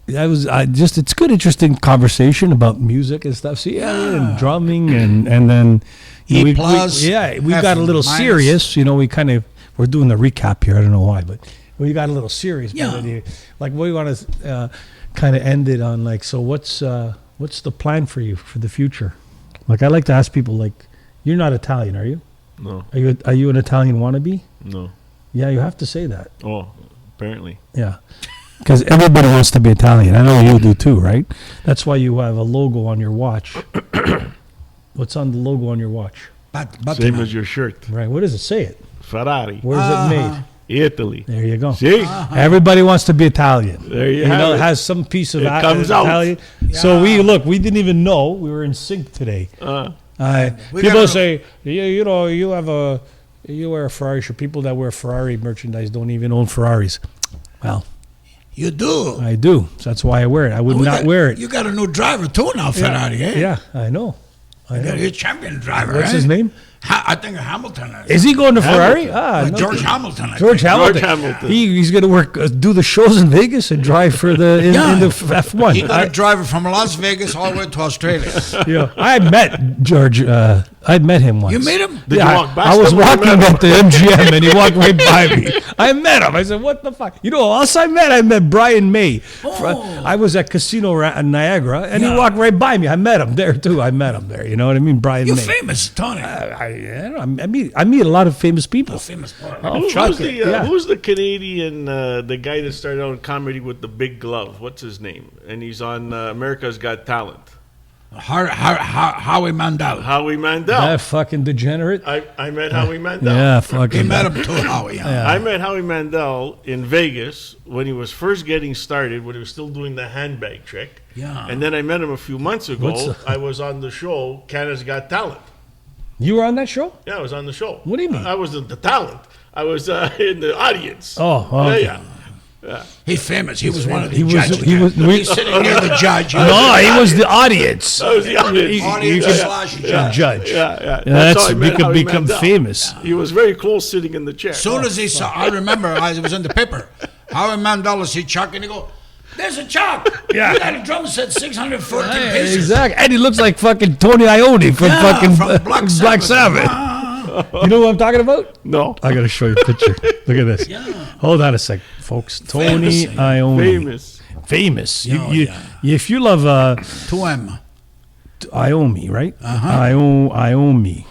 it's good, interesting conversation about music and stuff. See, and drumming and then E plus, we F got a little minus. serious. We're doing the recap here. I don't know why, but we got a little serious. Yeah. Like we want to kind of end it on like, so what's the plan for you for the future? Like I like to ask people, like, you're not Italian, are you? no, Are you an Italian wannabe? no. Yeah, you have to say that. Oh, apparently. Yeah. Because everybody wants to be Italian. I know you do too, right? That's why you have a logo on your watch. What's on the logo on your watch? Same as your shirt. Right. What does it say? It. Ferrari. Where's it made? Italy. There you go. See? Everybody wants to be Italian. There you have It it. has some piece of It comes out. Italian. So we didn't even know we were in sync today. We People gotta- say, you wear a Ferrari shirt. People that wear Ferrari merchandise don't even own Ferraris. Well, You do. I do. So that's why I wear it. I would not wear it. You got a new driver too now, Ferrari, eh? Yeah, I know. You got a champion driver. What's eh? his name? I think Hamilton. Is he going to Ferrari? Ah, no. George Hamilton. I George think. Hamilton. Hamilton. He's going to do the shows in Vegas and drive for in the F1. He got a driver from Las Vegas all the way to Australia. I met George. I met him once. You met him? Did you walk past I was him when you walking met him? at the MGM and he walked right by me. I met him. I said, "What the fuck?" You know who else I met? I met Brian May. I was at Casino Niagara and he walked right by me. I met him there too. I met him there. You know what I mean? Brian You're May. famous, Tony. I meet a lot of famous people. Famous boy. Who's the Canadian, the guy that started out in comedy with the big glove? What's his name? And he's on America's Got Talent. Howie Mandel. Howie Mandel. That fucking degenerate. I met Howie Mandel. Yeah, fucking. He met him too, Howie. Huh? I met Howie Mandel in Vegas when he was first getting started, when he was still doing the handbag trick. Yeah. And then I met him a few months ago. What's I was on the show, Canada's Got Talent. You were on that show? Yeah, I was on the show. What do you mean? I wasn't the talent. I was in the audience. Oh, okay. Yeah. He's famous. He was one of the He was- judges. he was- He's sitting near the judge. No, he was the audience. I was the audience. Audience You slash The judge. judge. Yeah. That's how I we met could Howie become Mandel. famous. He was very close sitting in the chair. As soon as he saw, I remember, it was in the paper. Howie Mandel see Chuck and he go, "There's a Chuck. Yeah. You got a drum set, 614 Hey, pieces." exactly. And he looks like fucking Tony Iommi from Yeah, fucking from Black Sabbath. Ah. You know what I'm talking about? No. I got to show you a picture. Look at this. Hold on a sec, folks. Tony Famous. Iommi. Famous. If you love 2M. Iommi, right? Uh-huh. Iommi.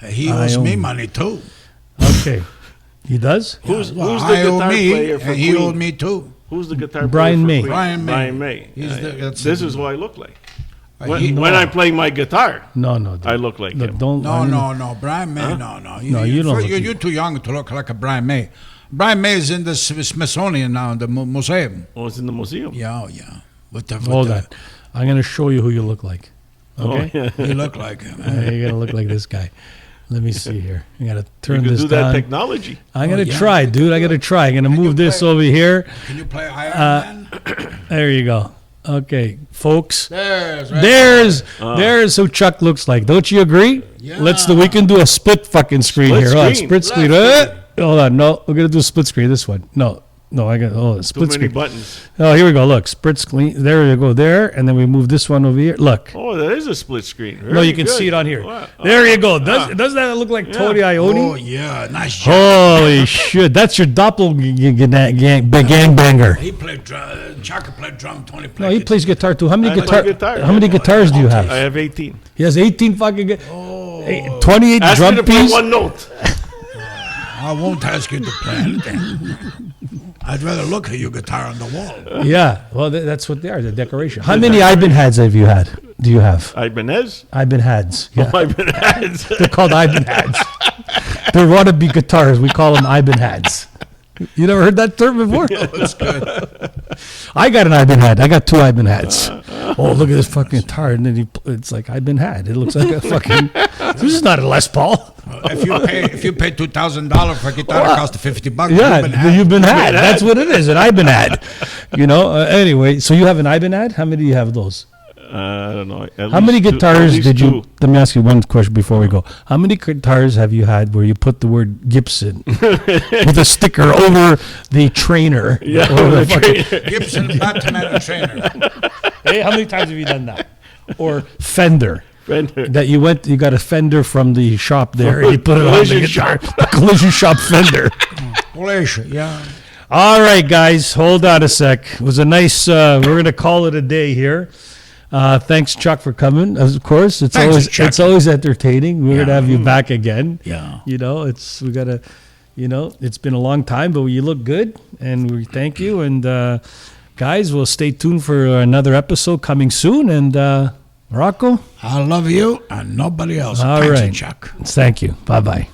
He owes me Iommi. money too. Okay. He does? Who's Well, the I owe guitar me, player for and he Queen? owed me too. Who's the guitar Brian player May. for Queen? Brian May. Brian May. That's This is who I look like. he- When I play my guitar, No, dude. I look like him. Don't. No, Brian May, no. No, you don't look- You're too young to look like a Brian May. Brian May is in the Smithsonian now, in the museum. Oh, it's in the museum. Yeah. With the, Hold on. I'm going to show you who you look like. Okay? Oh, yeah. You look like him. You're going to look like this guy. Let me see here. I got to You turn can this do that down. technology. I'm going to yeah. try, dude. I got to try. I'm going to move this play- over here. Can you play Iron Man? There you go. Okay, folks. There's right. There's who Chuck looks like. Don't you agree? Yeah. We can do a split fucking screen Split here. Hold on, screen. split screen. Hold on. No, we're going to do a split screen. This one. No, I got Too split many screen. buttons. Oh, here we go. Look, split screen. There you go. There, and then we move this one over here. Look. Oh, that is a split screen. No, Very you can good. see it on here. Wow. There you go. Doesn't that look like Tony Ione? Oh, yeah. Nice job. Holy shit! That's your gangbanger. He played drum. Chaka played drum. Tony played No, he guitar. plays guitar too. How many I play guitar. How many guitars do you I have? have 18. He has 18 fucking. 28 Ask drum me to play pieces. one note. I won't ask you to play anything. I'd rather look at your guitar on the wall. Yeah, well, that's what they are. The decoration. How many Ibanhads have you had? Do you have Ibanez? Ibanhads? Yeah, Ibanez. they're called Ibanhads. They're wannabe guitars. We call them Ibanhads. You never heard that term before? That's good. I got an Ibanhad. I got two Ibanhads. Oh, look at this fucking guitar. And then it's like Ibanhad. It looks like a fucking. This is not a Les Paul. If you pay $2,000 for a guitar, it costs $50. Yeah, you've been had. That's what it is. An Ibanhad. Anyway, so you have an Ibanhad? How many do you have of those? I don't know. How many guitars did you? Let me ask you one question before we go. How many guitars have you had where you put the word Gibson with a sticker over the trainer? Yeah, Or the the fucking- trainer. Gibson Batman and Trainer. Hey, how many times have you done that? Or Fender. Fender. That you got a Fender from the shop there and you put it on the Collision guitar. The collision shop Fender. Malaysia, yeah. All right, guys, hold on a sec. It was a nice. We're gonna call it a day here. Thanks, Chuck, for coming. Of course, Thanks, Chuck. it's always entertaining. We're gonna have you back again. Yeah. It's been a long time, but you look good, and we thank you. And guys, we'll stay tuned for another episode coming soon. And Rocco, I love you and nobody else. all Thanks, right, Chuck. thank you. Bye bye.